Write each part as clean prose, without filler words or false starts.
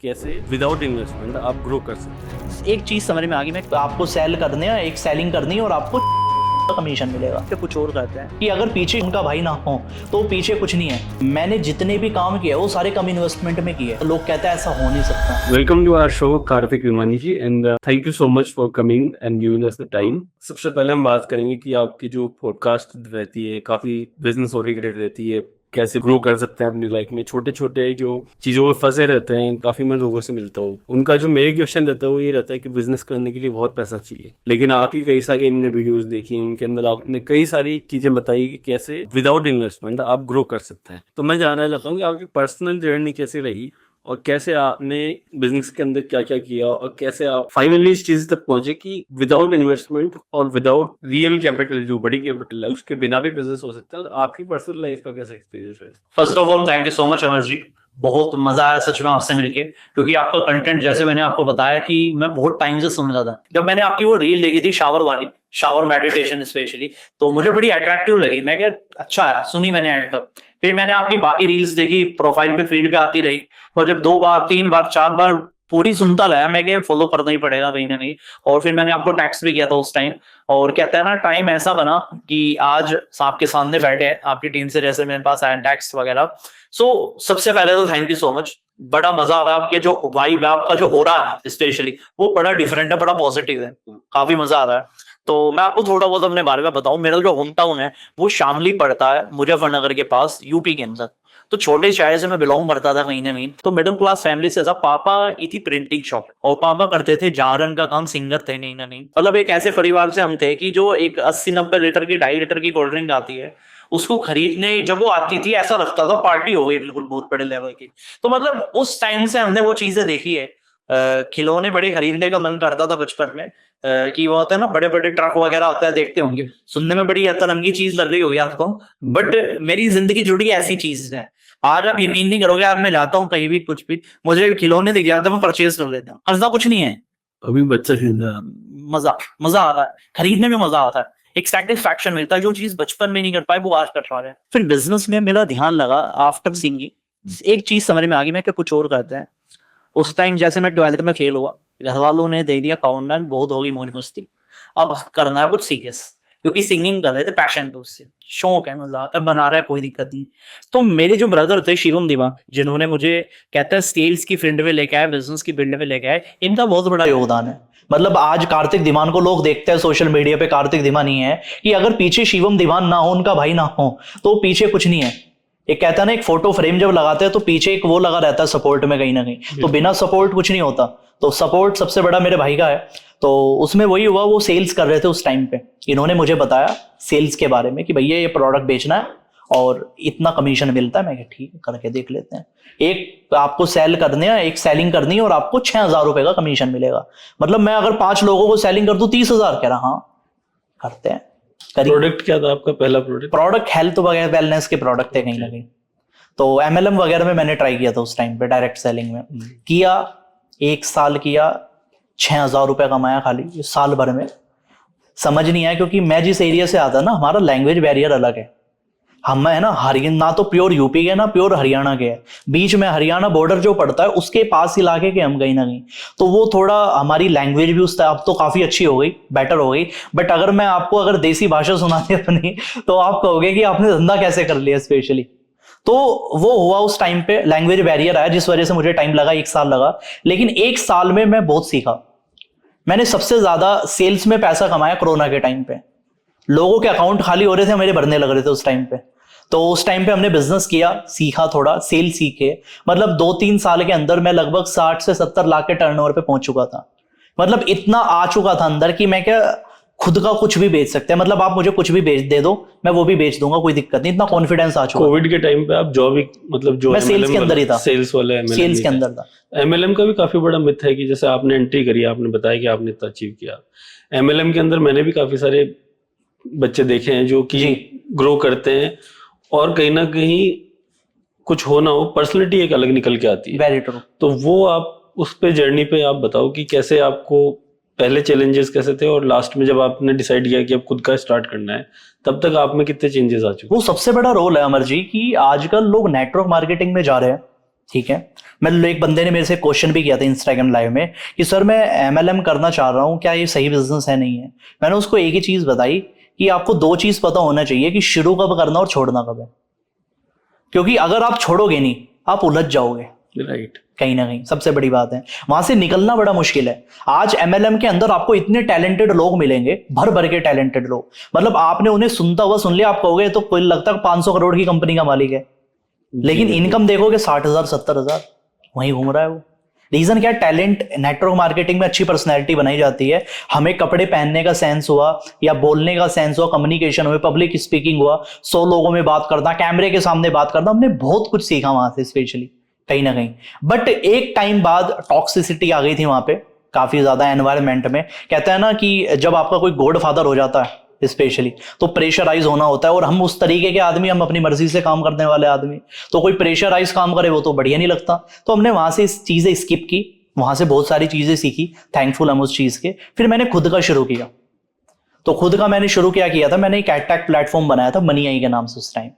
कैसे without investment आप grow कर सकते हैं। एक चीज समझ में आ गई, मैं आपको सेल करने है, एक सेलिंग करनी है और आपको कमीशन मिलेगा। तो कुछ और कहते हैं कि अगर पीछे उनका भाई ना हो तो पीछे कुछ नहीं है। मैंने जितने भी काम किए वो सारे कम इन्वेस्टमेंट में किए। तो लोग कहते हैं ऐसा हो नहीं सकता। Welcome to our show Kartik Vimani ji and thank you so much for coming and giving us the time. सबसे पहले हम बात करेंगे कि आपकी जो पॉडकास्ट रहती है काफी बिजनेस ओरिएंटेड रहती है, कैसे ग्रो कर सकते हैं अपनी लाइफ में। छोटे छोटे जो चीज़ों में फंसे रहते हैं, काफ़ी मैं लोगों से मिलता हूँ, उनका जो मेरे क्वेश्चन रहता है वो ये रहता है कि बिजनेस करने के लिए बहुत पैसा चाहिए। लेकिन आपकी कई सारी इनने वीडियोस देखी, उनके अंदर आपने कई सारी चीज़ें बताई कि कैसे विदाउट इन्वेस्टमेंट आप ग्रो कर सकते हैं। तो मैं जानना चाहता हूँ कि आपकी पर्सनल जर्नी कैसे रही और कैसे आपने बिजनेस के अंदर क्या क्या किया और कैसे आप फाइनली इस चीज तक पहुंचे कि विदाउट इन्वेस्टमेंट और विदाउट रियल कैपिटल, जो बड़ी कैपिटल है, उसके बिना भी बिजनेस हो सकता है। तो आपकी पर्सनल लाइफ का कैसा एक्सपीरियंस है? First of all thank you so much Amar ji, बहुत मजा आया सच में आपसे मिलके, क्योंकि आपका कंटेंट जैसे मैंने आपको बताया कि मैं बहुत टाइम से सुन रहा था। जब मैंने आपकी वो रील देखी थी शावर वाली, शावर मेडिटेशन स्पेशली, तो मुझे बड़ी अट्रैक्टिव लगी। मैं क्या अच्छा है, सुनी मैंने एंड तक। फिर मैंने आपकी बाकी रील्स देखी, प्रोफाइल पे फीड पे आती रही, और जब 2 बार 3 बार 4 बार पूरी सुनता रहा, मैं क्या फॉलो करना ही पड़ेगा कहीं ना कहीं। और फिर मैंने आपको टेक्स्ट भी किया था उस टाइम। और कहते हैं ना, टाइम ऐसा बना कि आज आपके सामने बैठे हैं, आपकी टीम से जैसे मेरे पास आया टेक्स्ट वगैरह। सो सबसे पहले तो थैंक यू सो मच, बड़ा मजा आ रहा है। आपके जो वाइब है, आपका जो हो रहा है स्पेशली, वो बड़ा डिफरेंट है, बड़ा पॉजिटिव है, काफी मजा आ रहा है। तो मैं आपको थोड़ा बहुत अपने बारे में बताऊं। मेरा जो होम टाउन है वो शामली पड़ता है, मुजफ्फरनगर के पास, यूपी के अंदर। तो छोटे शहर से मैं बिलोंग करता था कहीं ना कहीं। तो मिडिल क्लास फैमिली से था। पापा की थी प्रिंटिंग शॉप और पापा करते थे जारन का काम, सिंगर थे नहीं ना नहीं। मतलब एक ऐसे परिवार से हम थे कि जो एक 80-90 लीटर की 2.5 लीटर की कोल्ड ड्रिंक आती है, उसको खरीदने जब वो आती थी ऐसा लगता था पार्टी हो गई, बिल्कुल बहुत बड़े लेवल की। तो मतलब उस टाइम से हमने वो चीजें देखी है। खिलौने बड़े खरीदने का मन करता था बचपन में। कि वो होता है ना, बड़े बड़े ट्रक वगैरह होता है, देखते होंगे, सुनने में बड़ी तरंगी चीज लग रही होगी आपको, बट मेरी जिंदगी जुड़ी ऐसी चीज है। आज आप यकीन नहीं करोगे, आज मैं जाता हूँ कहीं भी, कुछ भी मुझे खिलौने दिख जाते हैं, मैं परचेज कर लेता हूँ। ऐसा कुछ नहीं है, अभी बच्चा खरीदा, मजा मजा आ रहा है, खरीदने में मजा आता है, एक सेटिस्फैक्शन मिलता है, जो चीज बचपन में नहीं कर पाए वो आज कर पा रहे हैं। फिर बिजनेस में मेरा ध्यान लगा आफ्टर सिंगिंग। एक चीज समझ में आ गई, मैं क्या कुछ और करते हैं। उस टाइम जैसे मैं 12th में फेल हुआ, घर वालों ने दे दिया काउंटरमेंट, बहुत होगी मौज मस्ती, अब करना है कुछ सीरियस, क्योंकि सिंगिंग कर रहे थे पैशन पे, उससे शौक है, मजा अब बना रहा है, कोई दिक्कत नहीं। तो मेरे जो ब्रदर थे शिवम दिवा, जिन्होंने मुझे कहते हैं सेल्स की फील्ड में लेके आए, बिजनेस की फील्ड में लेके आए, इनका बहुत बड़ा योगदान है। मतलब आज कार्तिक दीवान को लोग देखते हैं सोशल मीडिया पे, कार्तिक दीवान ही है कि अगर पीछे शिवम दीवान ना हो, उनका भाई ना हो, तो पीछे कुछ नहीं है। एक कहता है ना, एक फोटो फ्रेम जब लगाते हैं तो पीछे एक वो लगा रहता है सपोर्ट में कहीं ना कहीं, तो बिना सपोर्ट कुछ नहीं होता। तो सपोर्ट सबसे बड़ा मेरे भाई का है। तो उसमें वही हुआ, वो सेल्स कर रहे थे उस टाइम पे, इन्होंने मुझे बताया सेल्स के बारे में कि भैया ये प्रोडक्ट बेचना है और इतना कमीशन मिलता है। मैं कहा ठीक है, करके देख लेते हैं। एक आपको सेल करने हैं, एक सेलिंग करनी है और आपको 6,000 रुपए का कमीशन मिलेगा। मतलब मैं अगर 5 लोगों को सेलिंग कर दूं 30,000, कह रहा हाँ करते हैं। प्रोडक्ट क्या था आपका पहला प्रोडक्ट? प्रोडक्ट हेल्थ वगैरह वेलनेस के प्रोडक्ट थे कहीं ना कहीं। तो MLM वगैरह में मैंने ट्राई किया था उस टाइम पे, डायरेक्ट सेलिंग में किया। 1 साल किया, 6,000 रुपए कमाया खाली साल भर में। समझ नहीं आया, क्योंकि मैं जिस एरिया से आता ना, हमारा लैंग्वेज बैरियर अलग है। हम है ना हरियाणा, ना तो प्योर यूपी के ना प्योर हरियाणा के है, बीच में हरियाणा बॉर्डर जो पड़ता है उसके पास इलाके के हम कहीं ना कहीं। तो वो थोड़ा हमारी लैंग्वेज भी उस अब तो काफी अच्छी हो गई, बेटर हो गई। बट अगर मैं आपको अगर देसी भाषा सुनाती अपनी, तो आप कहोगे कि आपने धंधा कैसे कर लिया स्पेशली। तो वो हुआ उस टाइम पे, लैंग्वेज बैरियर आया, जिस वजह से मुझे टाइम लगा, 1 साल लगा। लेकिन 1 साल में मैं बहुत सीखा। मैंने सबसे ज्यादा सेल्स में पैसा कमाया कोरोना के टाइम पे। लोगों के अकाउंट खाली हो रहे थे, मेरे भरने लग रहे थे उस टाइम पे। तो उस टाइम पे हमने बिजनेस किया, सीखा, थोड़ा सेल सीखे। मतलब 2-3 साल के अंदर मैं लगभग 60 से 70 लाख के टर्नओवर पे पहुंच चुका था। मतलब इतना आ चुका था अंदर कि मैं क्या खुद का कुछ भी बेच सकते हैं। मतलब आप मुझे कुछ भी बेच दे दो, मैं वो भी बेच दूंगा, कोई दिक्कत नहीं। इतना कॉन्फिडेंस आ चुका। कोविड के टाइम पे आप जॉब, मतलब जो मैं सेल्स के अंदर ही था, सेल्स वाले सेल्स के अंदर था। MLM का भी काफी बड़ा मिथ है कि जैसे आपने एंट्री करी, आपने बताया कि आपने इतना अचीव किया। MLM के अंदर मैंने भी काफी सारे बच्चे देखे हैं जो कि ग्रो करते हैं और कहीं ना कहीं कुछ हो ना हो, पर्सनैलिटी एक अलग निकल के आती है। Very true. तो वो आप उस पे जर्नी पे आप बताओ कि कैसे आपको पहले चैलेंजेस कैसे थे और लास्ट में जब आपने डिसाइड किया कि अब खुद का स्टार्ट करना है, तब तक आप में कितने चेंजेस आ चुके? वो सबसे बड़ा रोल है अमर जी, कि आजकल लोग नेटवर्क मार्केटिंग में जा रहे हैं, ठीक है। एक बंदे ने मेरे से क्वेश्चन भी किया था इंस्टाग्राम लाइव में कि सर मैं MLM करना चाह रहा हूँ, क्या ये सही बिजनेस है नहीं है। मैंने उसको एक ही चीज बताई कि आपको 2 चीज पता होना चाहिए कि शुरू कब करना और छोड़ना कब है, क्योंकि अगर आप छोड़ोगे नहीं आप उलझ जाओगे। राइट। कहीं ना कहीं सबसे बड़ी बात है, वहां से निकलना बड़ा मुश्किल है। आज MLM के अंदर आपको इतने टैलेंटेड लोग मिलेंगे, भर भर के टैलेंटेड लोग, मतलब आपने उन्हें सुनता हुआ सुन लिया, आप कहोगे तो कोई लगता है 500 करोड़ की कंपनी का मालिक है, लेकिन इनकम देखोगे 60,000 70,000 वहीं घूम रहा है वो। रीजन क्या है? टैलेंट। नेटवर्क मार्केटिंग में अच्छी पर्सनैलिटी बनाई जाती है। हमें कपड़े पहनने का सेंस हुआ या बोलने का सेंस हुआ, कम्युनिकेशन हुआ, पब्लिक स्पीकिंग हुआ, 100 लोगों में बात करना, कैमरे के सामने बात करना, हमने बहुत कुछ सीखा वहां से स्पेशली कहीं ना कहीं। बट एक टाइम बाद टॉक्सिसिटी आ गई थी वहां पे काफी ज्यादा एनवायरनमेंट में। कहते हैं ना कि जब आपका कोई गॉड फादर हो जाता है स्पेशली तो प्रेशराइज होना होता है, और हम उस तरीके के आदमी, हम अपनी मर्जी से काम करने वाले आदमी, तो कोई प्रेशराइज काम करे वो तो बढ़िया नहीं लगता। तो हमने वहां से चीजें स्किप की, वहां से बहुत सारी चीजें सीखी, थैंकफुल हम उस चीज के। फिर मैंने खुद का शुरू किया। तो खुद का मैंने शुरू क्या किया था, मैंने एक एडटेक प्लेटफॉर्म बनाया था मनी आई के नाम से उस टाइम।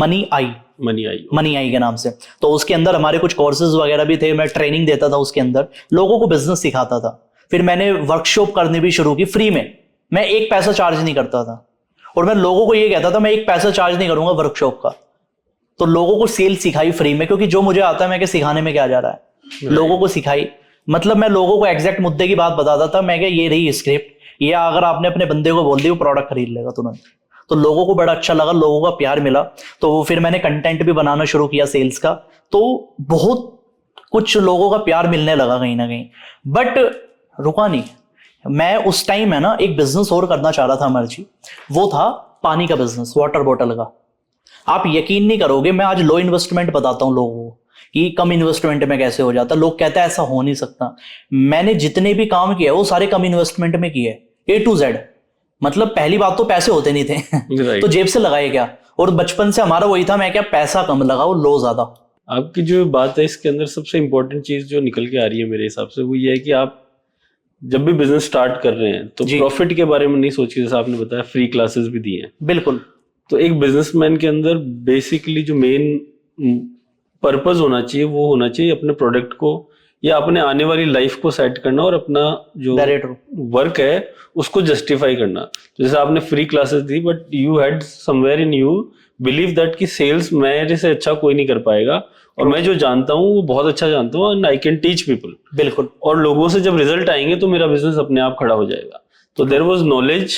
मनी आई के नाम से। तो उसके अंदर हमारे कुछ कोर्सेज वगैरह भी थे, मैं ट्रेनिंग देता था उसके अंदर, लोगों को बिजनेस सिखाता था। फिर मैंने वर्कशॉप करनी भी शुरू की फ्री में, मैं 1 पैसा चार्ज नहीं करता था, और मैं लोगों को ये कहता था मैं 1 पैसा चार्ज नहीं करूंगा वर्कशॉप का। तो लोगों को सेल सिखाई फ्री में, क्योंकि जो मुझे आता है मैं क्या सिखाने में क्या जा रहा है, लोगों को सिखाई। मतलब मैं लोगों को एग्जैक्ट मुद्दे की बात बताता था, मैं क्या ये रही स्क्रिप्ट, ये अगर आपने अपने बंदे को बोल दी वो प्रोडक्ट खरीद लेगा तुरंत। तो लोगों को बड़ा अच्छा लगा, लोगों का प्यार मिला। तो फिर मैंने कंटेंट भी बनाना शुरू किया सेल्स का, तो बहुत कुछ लोगों का प्यार मिलने लगा कहीं ना कहीं। बट रुका नहीं, मैं उस टाइम है ना एक बिजनेस और करना चाह रहा था अमर जी, वो था पानी का बिजनेस, वाटर बॉटल का। आप यकीन नहीं करोगे, मैं आज लो इन्वेस्टमेंट बताता हूँ लोगों को कि कम इन्वेस्टमेंट में कैसे हो जाता। लोग कहते हैं ऐसा हो नहीं सकता। मैंने जितने भी काम किए वो सारे कम इन्वेस्टमेंट में किए, A to Z। मतलब पहली बात तो पैसे होते नहीं थे तो जेब से लगाए क्या, और बचपन से हमारा वही था, मैं क्या पैसा कम लगाओ लो ज्यादा। आपकी जो बात है इसके अंदर सबसे इंपॉर्टेंट चीज जो निकल के आ रही है मेरे हिसाब से वो ये है कि आप जब भी बिजनेस स्टार्ट कर रहे हैं तो प्रॉफिट के बारे में नहीं सोचिए। जैसे आपने बताया फ्री क्लासेस भी दी हैं। बिल्कुल। तो एक बिजनेसमैन के अंदर बेसिकली जो मेन पर्पस होना चाहिए वो होना चाहिए अपने प्रोडक्ट को या अपने आने वाली लाइफ को सेट करना और अपना जो वर्क है उसको जस्टिफाई करना। तो जैसे आपने free classes the, but you had somewhere in you believe that कि सेल्स मेरे से अच्छा कोई नहीं कर पाएगा, और मैं जो जानता हूँ वो बहुत अच्छा जानता हूँ, and I can teach people. बिल्कुल। और लोगों से जब रिजल्ट आएंगे तो मेरा बिजनेस अपने आप खड़ा हो जाएगा। तो there was knowledge,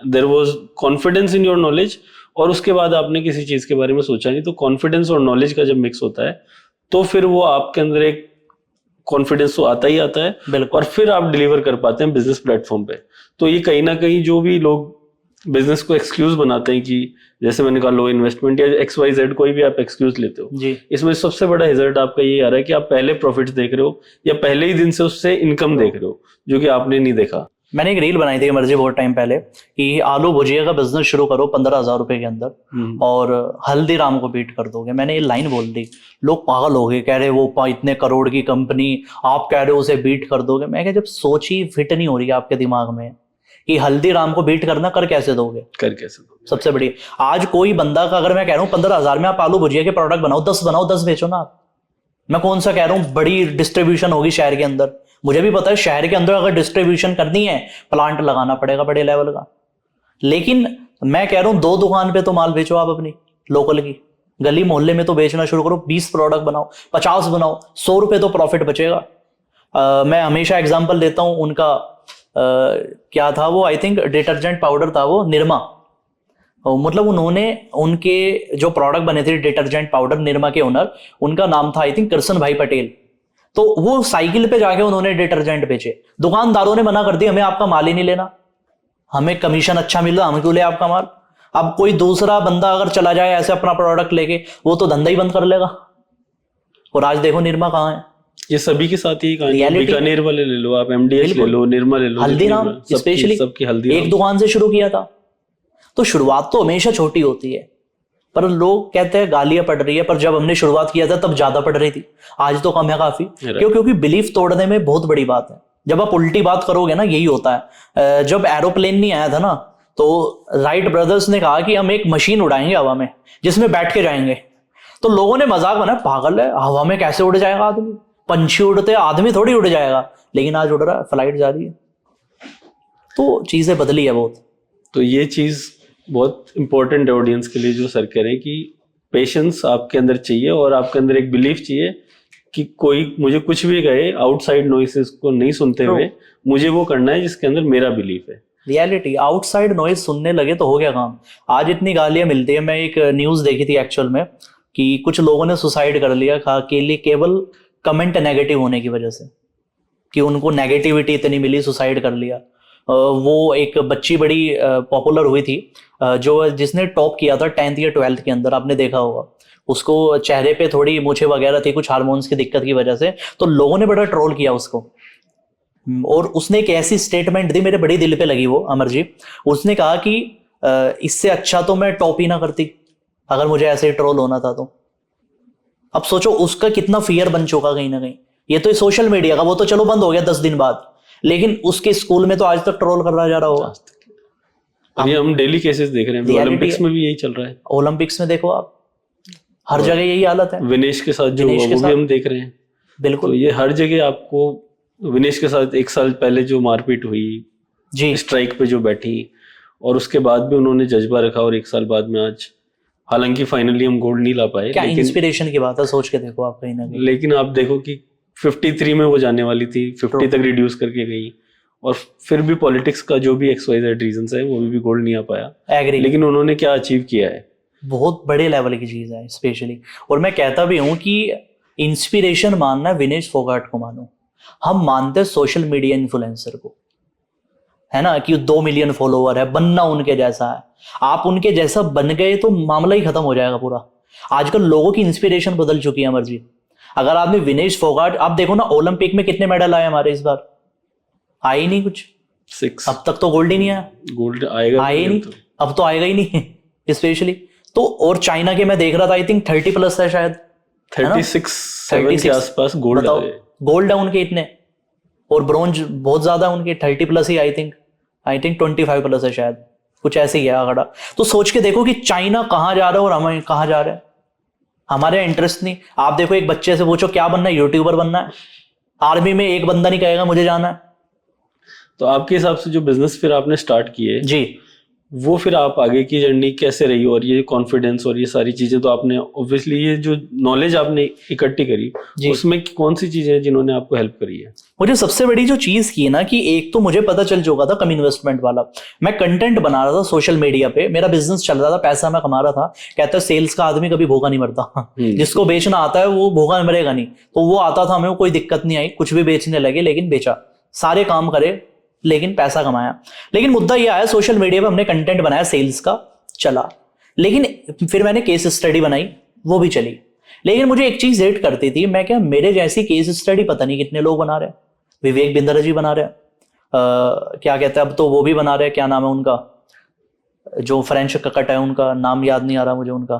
there was confidence in your knowledge, और उसके बाद आपने किसी चीज के बारे में सोचा नहीं। तो कॉन्फिडेंस और नॉलेज का जब मिक्स होता है तो फिर वो आपके अंदर एक कॉन्फिडेंस तो आता ही आता है, और फिर आप डिलीवर कर पाते हैं बिजनेस प्लेटफॉर्म पे। तो ये कहीं ना कहीं जो भी लोग बिजनेस को एक्सक्यूज बनाते हैं कि जैसे मैंने कहा लो इन्वेस्टमेंट या XYZ कोई भी आप एक्सक्यूज लेते हो जी, इसमें सबसे बड़ा रिजल्ट आपका ये आ रहा है कि आप पहले प्रॉफिट्स देख रहे हो या पहले ही दिन से उससे इनकम देख रहे हो, जो कि आपने नहीं देखा। मैंने एक रील बनाई थी मर्जी बहुत टाइम पहले कि आलू भुजिया का बिजनेस शुरू करो 15,000 रुपए के अंदर और हल्दीराम को बीट कर दोगे। मैंने ये लाइन बोल दी, लोग पागल हो गए, कह रहे वो इतने करोड़ की कंपनी, आप कह रहे हो उसे बीट कर दोगे। मैं कह जब सोच ही फिट नहीं हो रही है आपके दिमाग में कि हल्दीराम को बीट करना, कर कैसे दोगे? सबसे बड़ी आज कोई बंदा का अगर मैं कह रहा हूँ 15,000 में आप आलू भुजिया के प्रोडक्ट बनाओ, 10 बनाओ, 10 बेचो ना आप। मैं कौन सा कह रहा हूँ बड़ी डिस्ट्रीब्यूशन होगी शहर के अंदर, मुझे भी पता है शहर के अंदर अगर डिस्ट्रीब्यूशन करनी है प्लांट लगाना पड़ेगा बड़े लेवल का। लेकिन मैं कह रहा हूँ 2 दुकान पे तो माल बेचो आप अपनी लोकल की, गली मोहल्ले में तो बेचना शुरू करो, 20 प्रोडक्ट बनाओ, 50 बनाओ, 100 रुपए तो प्रॉफिट बचेगा। मैं हमेशा एग्जांपल देता हूँ उनका, क्या था वो, आई थिंक डिटर्जेंट पाउडर था वो, निरमा। मतलब उन्होंने उनके जो प्रोडक्ट बने थे डिटर्जेंट पाउडर, निरमा के ओनर, उनका नाम था आई थिंक कृष्ण भाई पटेल। तो वो साइकिल पे जाके उन्होंने डिटर्जेंट बेचे। दुकानदारों ने मना कर दिया, हमें आपका माल ही नहीं लेना, हमें कमीशन अच्छा मिल रहा, हम क्यों ले आपका माल। अब कोई दूसरा बंदा अगर चला जाए ऐसे अपना प्रोडक्ट लेके, वो तो धंधा ही बंद कर लेगा। और आज देखो निरमा कहाँ है। ये सभी के साथ ही कहानी, बीकानेर वाले ले लो आप, MDH ले लो, निरमा ले लो, हल्दीराम स्पेशली सबकी हल्दीराम एक दुकान से शुरू किया था। तो शुरुआत तो हमेशा छोटी होती है, पर लोग कहते हैं गालियां पड़ रही है, पर जब हमने शुरुआत किया था तब ज्यादा पड़ रही थी, आज तो कम है काफी। क्योंकि बिलीफ तोड़ने में बहुत बड़ी बात है। जब आप उल्टी बात करोगे ना, यही होता है। जब एरोप्लेन नहीं आया था ना, तो राइट ब्रदर्स ने कहा कि हम एक मशीन उड़ाएंगे हवा में जिसमें बैठ के जाएंगे। तो लोगों ने मजाक बनाया, पागल है, हवा में कैसे उड़ जाएगा आदमी, पंछी उड़ते, आदमी थोड़ी उड़ जाएगा, लेकिन आज उड़ रहा है, फ्लाइट जा रही है। तो चीजें बदली है बहुत। तो ये चीज बहुत इंपॉर्टेंट है ऑडियंस के लिए, जो सर कह रहे हैं कि पेशेंस आपके अंदर चाहिए और आपके अंदर एक बिलीफ चाहिए कि कोई मुझे कुछ भी कहे, आउटसाइड नॉइसेस को नहीं सुनते हुए मुझे वो करना है जिसके अंदर मेरा बिलीफ है। रियलिटी, आउटसाइड नॉइज सुनने लगे तो हो गया काम। आज इतनी गालियां मिलती है, मैं एक न्यूज देखी थी एक्चुअल में कि कुछ लोगों ने सुसाइड कर लिया केवल कमेंट नेगेटिव होने की वजह से, कि उनको नेगेटिविटी इतनी मिली, सुसाइड कर लिया। वो एक बच्ची बड़ी पॉपुलर हुई थी, जो जिसने टॉप किया था 10th या 12th के अंदर, आपने देखा होगा। उसको चेहरे पे थोड़ी मूछें वगैरह थी, कुछ हार्मोन्स की दिक्कत की वजह से, तो लोगों ने बड़ा ट्रोल किया उसको। और उसने एक ऐसी स्टेटमेंट दी, मेरे बड़ी दिल पे लगी वो, अमर जी। उसने कहा कि इससे अच्छा तो मैं टॉप ही ना करती अगर मुझे ऐसे ही ट्रोल होना था तो। अब सोचो उसका कितना फियर बन चुका कहीं ना कहीं। ये तो सोशल मीडिया का, वो तो चलो बंद हो गया 10 दिन बाद, लेकिन उसके स्कूल में तो आज तक ट्रोल करना जा रहा होगा। और ये हम डेली केसेस देख रहे हैं, ओलंपिक्स में भी यही चल रहा है। ओलंपिक्स में देखो आप, हर जगह यही हालत है। विनेश के साथ जो हुआ वो भी हम देख रहे हैं। बिल्कुल, तो ये हर जगह आपको, विनेश के साथ 1 साल पहले जो मारपीट हुई जी, स्ट्राइक पे जो बैठी, और उसके बाद भी उन्होंने जज्बा रखा, और 1 साल बाद में आज, हालांकि फाइनली हम गोल्ड नहीं ला पाए। क्या इंस्पिरेशन की बात है, सोच के देखो आप कहीं ना कहीं। लेकिन आप देखो कि 53 में वो जाने वाली थी, 50 तक रिड्यूस करके गई, और फिर भी पॉलिटिक्स का जो भी XYZ रीजंस है, वो भी गोल्ड नहीं आ पाया। एग्री। लेकिन उन्होंने क्या अचीव किया है, बहुत बड़े लेवल की चीज है स्पेशली। और मैं कहता भी हूं कि इंस्पिरेशन मानना विनेश फोगाट को मानो, हम मानते सोशल मीडिया इन्फ्लुएंसर को, है ना, कि 2 मिलियन फॉलोवर है, बनना उनके जैसा है। आप उनके जैसा बन गए तो मामला ही खत्म हो जाएगा पूरा। आजकल लोगों की इंस्पिरेशन बदल चुकी है अमरजीत। अगर आपने विनेश फोगाट, आप देखो ना ओलंपिक में कितने मेडल आए हमारे इस बार, आए ही नहीं कुछ। 6 अब तक तो गोल्ड ही नहीं आया। गोल्ड आएगा, आए ही नहीं, अब तो आएगा ही नहीं स्पेशली तो। और चाइना के मैं देख रहा था, आई थिंक 30+ है शायद, 36 के आसपास गोल्ड है। गोल्ड है उनके इतने, और ब्रोंज बहुत ज्यादा उनके 30+ ही, आई थिंक 25+ है शायद, कुछ ऐसे ही है आंकड़ा। तो सोच के देखो कि चाइना कहाँ जा रहा है और हम कहाँ जा रहे हैं। हमारे इंटरेस्ट नहीं। आप देखो, एक बच्चे से पूछो क्या बनना है, यूट्यूबर बनना है, आर्मी में एक बंदा नहीं कहेगा मुझे जाना है। तो आपके हिसाब से जो बिजनेस फिर आपने स्टार्ट किए जी, वो फिर आप आगे की जर्नी कैसे रही, और ये कॉन्फिडेंस और ये सारी चीजें तो आपने ऑब्वियसली, ये जो नॉलेज आपने इकट्ठी करी, उसमें कौन सी चीजें हैं जिन्होंने आपको हेल्प करी है? मुझे सबसे बड़ी जो चीज की है ना, कि एक तो मुझे पता चल चुका था कम इन्वेस्टमेंट वाला। मैं कंटेंट बना रहा था सोशल मीडिया पे, मेरा बिजनेस चल रहा था, पैसा मैं कमा रहा था। कहता है सेल्स का आदमी कभी भूखा नहीं मरता, जिसको बेचना आता है वो भूखा मरेगा नहीं। तो वो आता था, हमें कोई दिक्कत नहीं आई, कुछ भी बेचने लगे, लेकिन बेचा, सारे काम करे, लेकिन पैसा कमाया। लेकिन मुद्दा यह आया, सोशल मीडिया पे हमने कंटेंट बनाया, सेल्स का चला, लेकिन फिर मैंने केस स्टडी बनाई, वो भी चली। लेकिन मुझे एक चीज हिट करती थी, मैं क्या, मेरे जैसी केस स्टडी पता नहीं कितने लोग बना रहे हैं। विवेक बिंद्रा जी बना रहे हैं, क्या कहते हैं, अब तो वो भी बना रहे हैं, क्या नाम है उनका, जो फ्रेंच कट है, उनका नाम याद नहीं आ रहा मुझे, उनका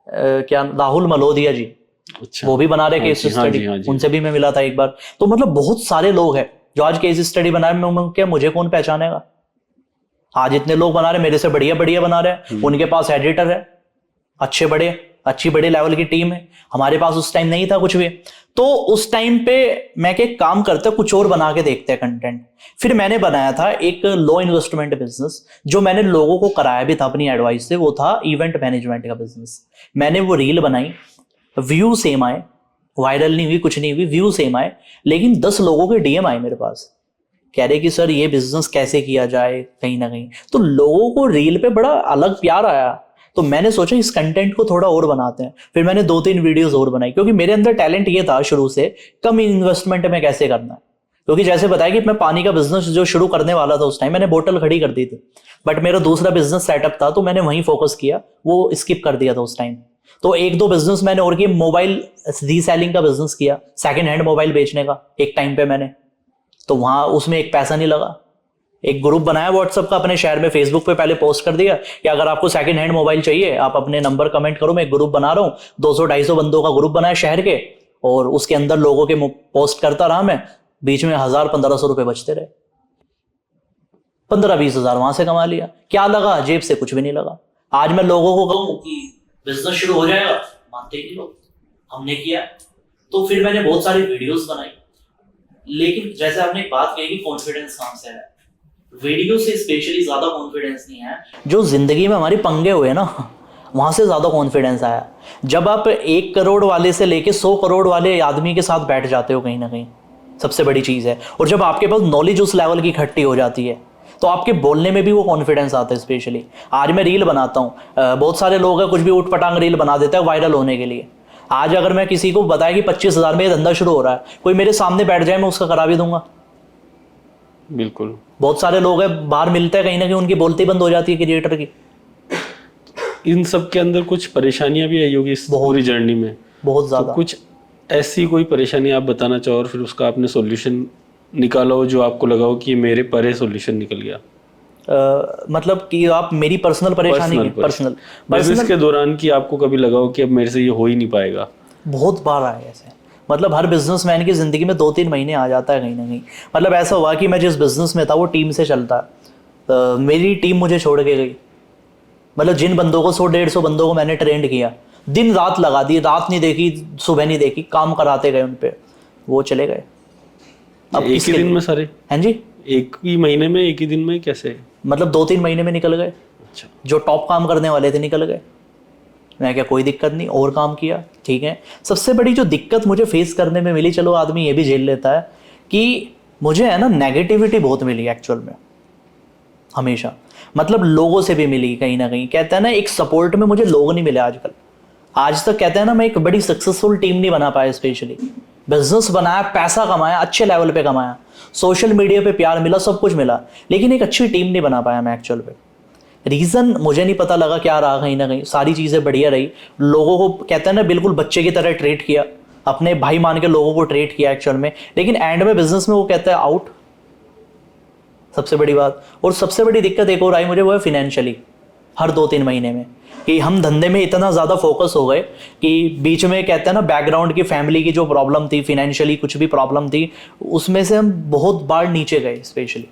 क्या, राहुल मलोदिया जी। अच्छा, वो भी बना रहे केस स्टडी, उनसे भी मैं मिला था एक बार। तो मतलब बहुत सारे लोग हैं जो आज केस स्टडी बना रहे हैं। क्या मुझे कौन पहचानेगा? आज इतने लोग बना रहे, मेरे से बढ़िया बढ़िया बना रहे हैं, उनके पास एडिटर है, अच्छी बड़े लेवल की टीम है। हमारे पास उस टाइम नहीं था कुछ भी। तो उस टाइम पे मैं क्या, काम करते कुछ और बना के देखते हैं कंटेंट। फिर मैंने बनाया था एक लो इन्वेस्टमेंट बिजनेस, जो मैंने लोगों को कराया भी था अपनी एडवाइस से, वो था इवेंट मैनेजमेंट का बिजनेस। मैंने वो रील बनाई, व्यू सेम आए, वायरल नहीं हुई, कुछ नहीं हुई, व्यू सेम आए, लेकिन 10 लोगों के DM आए मेरे पास, कह रहे कि सर ये बिजनेस कैसे किया जाए कहीं ना कहीं। तो लोगों को रील पे बड़ा अलग प्यार आया। तो मैंने सोचा इस कंटेंट को थोड़ा और बनाते हैं। फिर मैंने 2-3 वीडियोस और बनाई, क्योंकि मेरे अंदर टैलेंट ये था शुरू से, कम इन्वेस्टमेंट में कैसे करना है। क्योंकि जैसे बताया कि मैं पानी का बिजनेस जो शुरू करने वाला था, उस टाइम मैंने बोतल खड़ी कर दी थी, बट मेरा दूसरा बिजनेस सेटअप था, तो मैंने वहीं फोकस किया, वो स्किप कर दिया था उस टाइम। तो 1-2 बिजनेस मैंने और किए। मोबाइल रीसेलिंग का बिजनेस किया, सेकंड हैंड मोबाइल बेचने का एक टाइम पे मैंने, तो वहां उसमें एक पैसा नहीं लगा। एक ग्रुप बनाया व्हाट्सएप का अपने शहर में, फेसबुक पे पहले पोस्ट कर दिया कि अगर आपको सेकंड हैंड मोबाइल चाहिए, आप अपने नंबर कमेंट करो, मैं एक ग्रुप बना रहा हूँ। 200-250 बंदों का ग्रुप बनाया शहर के, और उसके अंदर लोगों के पोस्ट करता रहा मैं। बीच में 1000-1500 रुपए बचते रहे, 15-20 हजार वहां से कमा लिया। क्या लगा? जेब से कुछ भी नहीं लगा। आज मैं लोगों को कहूं कि बिजनेस शुरू हो जाएगा, मानते नहीं लोग। हमने किया, तो फिर मैंने बहुत सारी वीडियोस बनाई, लेकिन जैसे आपने एक बात कही कि कॉन्फिडेंस कहाँ से है, वीडियो से स्पेशली ज्यादा कॉन्फिडेंस नहीं है, जो जिंदगी में हमारी पंगे हुए ना वहां से ज्यादा कॉन्फिडेंस आया। जब आप 1 करोड़ वाले से लेके 100 करोड़ वाले आदमी के साथ बैठ जाते हो कहीं ना कहीं, सबसे बड़ी चीज है। और जब आपके पास नॉलेज उस लेवल की इकट्ठी हो जाती है तो आपके बोलने में भी वो कॉन्फिडेंस आता है। स्पेशली आज मैं रील बनाता हूँ, बहुत सारे लोग हैं कुछ भी उठ पटांग रील बना देते हैं वायरल होने के लिए। आज अगर मैं किसी को बताया कि 25,000 में ये धंधा शुरू हो रहा है, कोई मेरे सामने बैठ जाए मैं उसका करा भी दूंगा। बिल्कुल। बहुत सारे लोग हैं बाहर मिलते हैं कहीं ना कहीं उनकी बोलती बंद हो जाती है क्रिएटर की। इन सब के अंदर कुछ परेशानियां भी आई होगी इस पूरी जर्नी में, बहुत ज्यादा। तो कुछ ऐसी कोई परेशानी आप बताना चाहो और फिर उसका आपने सॉल्यूशन निकाला हो जो आपको लगा हो कि मेरे परे सॉल्यूशन निकल गया? मतलब कि आप मेरी पर्सनल परेशानी की पर्सनल बिजनेस के दौरान कि आपको कभी लगा हो कि अब मेरे से ये हो ही नहीं पाएगा? बहुत बार आए ऐसे। मतलब हर बिजनेसमैन की जिंदगी में 2-3 महीने आ जाता है कहीं ना कहीं। मतलब ऐसा हुआ कि मैं जिस बिजनेस में था वो टीम से चलता है, मेरी टीम मुझे छोड़ के गई। मतलब जिन बंदों को 100-150 बंदों को मैंने ट्रेंड किया, दिन रात लगा दी, रात नहीं देखी सुबह नहीं देखी, काम कराते गए उन पे, वो चले गए। अब एक ही दिन में सारे? हाँ जी, एक ही महीने में, एक ही दिन में? कैसे? मतलब 2-3 महीने में निकल गए। अच्छा। जो टॉप काम करने वाले थे निकल गए। मैं क्या कोई दिक्कत नहीं, और काम किया, ठीक है। सबसे बड़ी जो दिक्कत मुझे फेस करने में मिली, चलो आदमी ये भी झेल लेता है, कि मुझे है ना नेगेटिविटी बहुत मिली एक्चुअल में हमेशा। मतलब लोगों से भी मिली कहीं ना कहीं। कहते हैं ना एक सपोर्ट में मुझे लोग नहीं मिले आजकल। आज तक कहते हैं ना मैं एक बड़ी सक्सेसफुल टीम नहीं बना पाया। स्पेशली बिजनेस बनाया, पैसा कमाया, अच्छे लेवल पे कमाया, सोशल मीडिया पे प्यार मिला, सब कुछ मिला, लेकिन एक अच्छी टीम नहीं बना पाया मैं एक्चुअल पे। रीजन मुझे नहीं पता लगा क्या रहा। कहीं ना कहीं सारी चीजें बढ़िया रही, लोगों को कहते हैं ना बिल्कुल बच्चे की तरह ट्रीट किया, अपने भाई मान के लोगों को ट्रीट किया एक्चुअल में, लेकिन एंड में बिजनेस में वो कहता है आउट। सबसे बड़ी बात। और सबसे बड़ी दिक्कत एक और आई मुझे, वो है फिनेंशियली। हर 2-3 महीने में कि हम धंधे में इतना ज़्यादा फोकस हो गए कि बीच में कहते हैं ना बैकग्राउंड की फैमिली की जो प्रॉब्लम थी, फिनेंशियली कुछ भी प्रॉब्लम थी, उसमें से हम बहुत बार नीचे गए। स्पेशली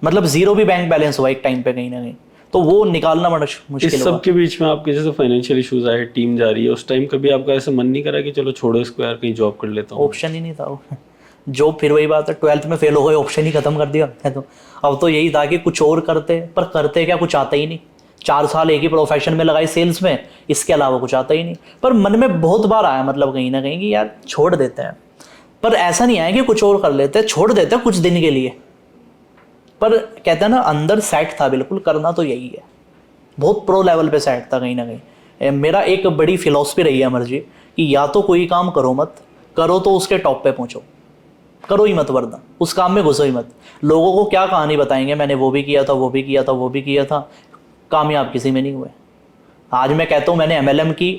मतलब जीरो भी बैंक बैलेंस हुआ एक टाइम पे कहीं ना कहीं, तो वो निकालना बड़ा मुश्किल। इस सब के बीच में आपके जैसे फाइनेंशियल इश्यूज आए, टीम जा रही है, उस टाइम कभी आपका ऐसा मन नहीं करा कि चलो छोड़ो इसको यार, कहीं जॉब कर लेता हूँ? ऑप्शन ही नहीं था वो। जॉब फिर वही बात है, 12th में फेल हो गए, ऑप्शन ही खत्म कर दिया है। तो अब तो यही था कि कुछ और करते, पर करते क्या, कुछ आता ही नहीं। 4 साल एक ही प्रोफेशन में लगाए सेल्स में, इसके अलावा कुछ आता ही नहीं। पर मन में बहुत बार आया मतलब कहीं ना कहीं कि यार छोड़ देते हैं, पर ऐसा नहीं आया कि कुछ और कर लेते हैं, छोड़ देते हैं कुछ दिन के लिए। पर कहते हैं ना अंदर सेट था बिल्कुल, करना तो यही है। बहुत प्रो लेवल पे सेट था कहीं ना कहीं। मेरा एक बड़ी फिलॉसफी रही है अमर जी, कि या तो कोई काम करो मत, करो तो उसके टॉप पे पहुंचो, करो ही मत, वरना उस काम में घुसो ही मत। लोगों को क्या कहानी बताएंगे, मैंने वो भी किया था, वो भी किया था, वो भी किया था, कामयाब किसी में नहीं हुए। आज मैं कहता हूँ मैंने MLM की,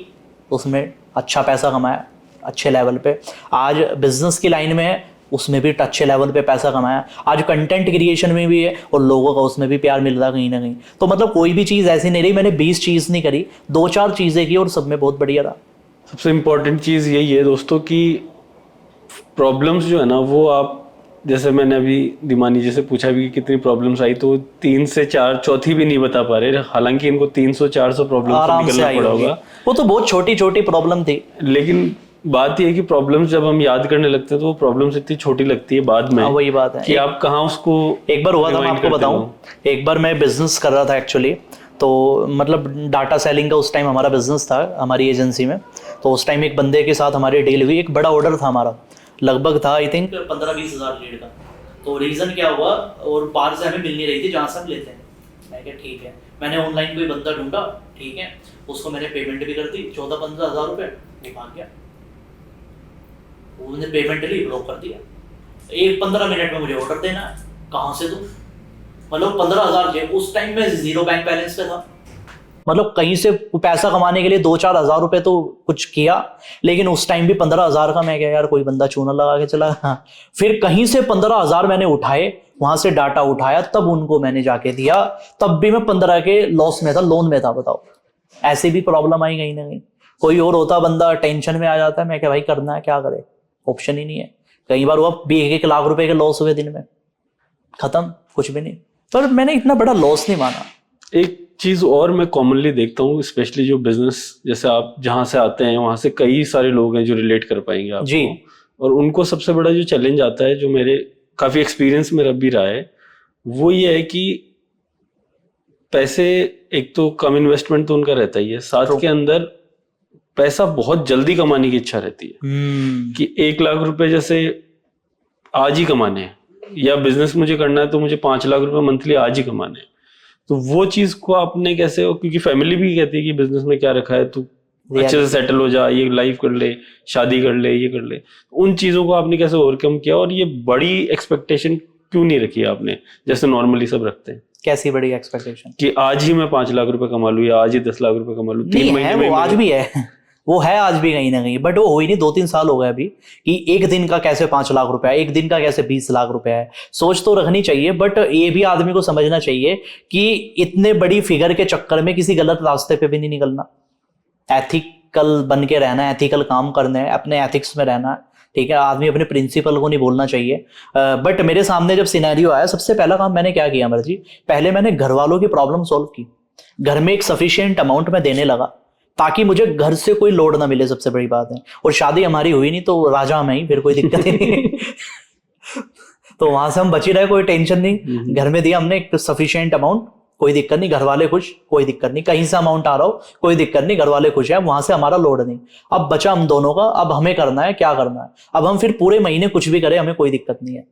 उसमें अच्छा पैसा कमाया अच्छे लेवल पे। आज बिजनेस की लाइन में है, उसमें भी अच्छे लेवल पे पैसा कमाया। आज कंटेंट क्रिएशन में भी है और लोगों का उसमें भी प्यार मिल रहा कहीं ना कहीं। तो मतलब कोई भी चीज़ ऐसी नहीं रही मैंने 20 चीज़ नहीं करी, 2-4 चीज़ें की और सब में बहुत बढ़िया रहा। सबसे इम्पोर्टेंट चीज़ यही है दोस्तों कि प्रॉब्लम्स जो है ना, वो आप, जैसे मैंने अभी दिमानी जी से पूछा भी कि कितनी प्रॉब्लम्स आई, तो 3 से 4 चौथी भी नहीं बता पा रहे। हालांकि इनको 300-400 प्रॉब्लम से निकलना पड़ा होगा। वो तो बहुत छोटी छोटी प्रॉब्लम थी, लेकिन बात यह है कि प्रॉब्लम्स जब हम याद करने लगते हैं तो वो प्रॉब्लम्स इतनी छोटी लगती है बाद में। वही बात है कि आप कहाँ उसको। एक बार हुआ था, मैं आपको बताऊं, एक बार मैं बिजनेस कर रहा था एक्चुअली, तो मतलब डाटा सेलिंग का उस टाइम हमारा बिजनेस था हमारी एजेंसी में। तो उस टाइम एक बंदे के साथ हमारी डील हुई, एक बड़ा ऑर्डर था हमारा, लगभग था आई थिंक 15-20 हज़ार लीड का। तो रीज़न क्या हुआ, और बाहर से हमें मिल नहीं रही थी जहाँ से हम लेते हैं। मैं क्या ठीक है, मैंने ऑनलाइन कोई बंदा ढूंढा, ठीक है, उसको मैंने पेमेंट भी कर दी 14-15 हज़ार रुपये, वो भाग गया। उन्होंने पेमेंट ली, ब्लॉक कर दिया। 15 मिनट में मुझे ऑर्डर देना है, कहाँ से दूँ? मतलब 15,000 उस टाइम में जीरो बैंक बैलेंस पे था। मतलब कहीं से पैसा कमाने के लिए 2-4 हज़ार रुपए तो कुछ किया, लेकिन उस टाइम भी 15,000 का मैं क्या यार कोई बंदा चूना लगा के चला। हाँ। फिर कहीं से 15,000 मैंने उठाए, वहां से डाटा उठाया, तब उनको मैंने जाके दिया, तब भी मैं 15 के लॉस में था, लोन में था। बताओ, ऐसी भी प्रॉब्लम आई कहीं ना कहीं। कोई और होता बंदा टेंशन में आ जाता है, मैं क्या भाई करना है क्या करे, ऑप्शन ही नहीं है। कई बार हुआ 1 लाख रुपए के लॉस हुए दिन में, खत्म, कुछ भी नहीं। पर मैंने इतना बड़ा लॉस नहीं माना। एक चीज और मैं कॉमनली देखता हूँ, स्पेशली जो बिजनेस, जैसे आप जहाँ से आते हैं वहां से कई सारे लोग हैं जो रिलेट कर पाएंगे आपको जी। और उनको सबसे बड़ा जो चैलेंज आता है, जो मेरे काफी एक्सपीरियंस मेरा भी रहा है, वो ये है कि पैसे, एक तो कम इन्वेस्टमेंट तो उनका रहता ही है, साथ के अंदर पैसा बहुत जल्दी कमाने की इच्छा रहती है कि 1 लाख रुपए जैसे आज ही कमाने हैं, या बिजनेस मुझे करना है तो मुझे 5 लाख रुपए मंथली आज ही कमाने हैं। तो वो चीज को आपने कैसे, क्योंकि फैमिली भी कहती है कि बिजनेस में क्या रखा है, तू अच्छे से सेटल हो जा, ये लाइफ कर ले, शादी कर ले, ये कर ले, उन चीजों को आपने कैसे ओवरकम किया और ये बड़ी एक्सपेक्टेशन क्यों नहीं रखी आपने जैसे नॉर्मली सब रखते हैं? कैसी बड़ी एक्सपेक्टेशन कि आज ही मैं 5 लाख रुपए कमा लूं या आज ही 10 लाख रुपए कमा लूं, 3 महीने में वो आज भी है वो है आज भी कहीं ना कहीं, बट वो हो ही नहीं। 2-3 साल हो गए अभी कि एक दिन का कैसे 5 लाख रुपए है, एक दिन का कैसे 20 लाख रुपए है। सोच तो रखनी चाहिए, बट ये भी आदमी को समझना चाहिए कि इतने बड़ी फिगर के चक्कर में किसी गलत रास्ते पे भी नहीं निकलना। एथिकल बन के रहना है, एथिकल काम करना है, अपने एथिक्स में रहना है, ठीक है। आदमी अपने प्रिंसिपल को नहीं बोलना चाहिए। बट मेरे सामने जब सिनेरियो आया, सबसे पहला काम मैंने क्या किया अमर जी, पहले मैंने घर वालों की प्रॉब्लम सॉल्व की। घर में एक सफिशिएंट अमाउंट में देने लगा ताकि मुझे घर से कोई लोड ना मिले, सबसे बड़ी बात है। और शादी हमारी हुई नहीं तो राजा में ही, फिर कोई दिक्कत ही नहीं तो वहां से हम बची रहे, कोई टेंशन नहीं। घर में दिया हमने एक सफिशिएंट अमाउंट, कोई दिक्कत नहीं, घर वाले खुश, कोई दिक्कत नहीं। कहीं से अमाउंट आ रहा हो कोई दिक्कत नहीं, घर वाले खुश है, वहां से हमारा लोड नहीं। अब बचा हम दोनों का, अब हमें करना है क्या करना है। अब हम फिर पूरे महीने कुछ भी करें, हमें कोई दिक्कत नहीं है।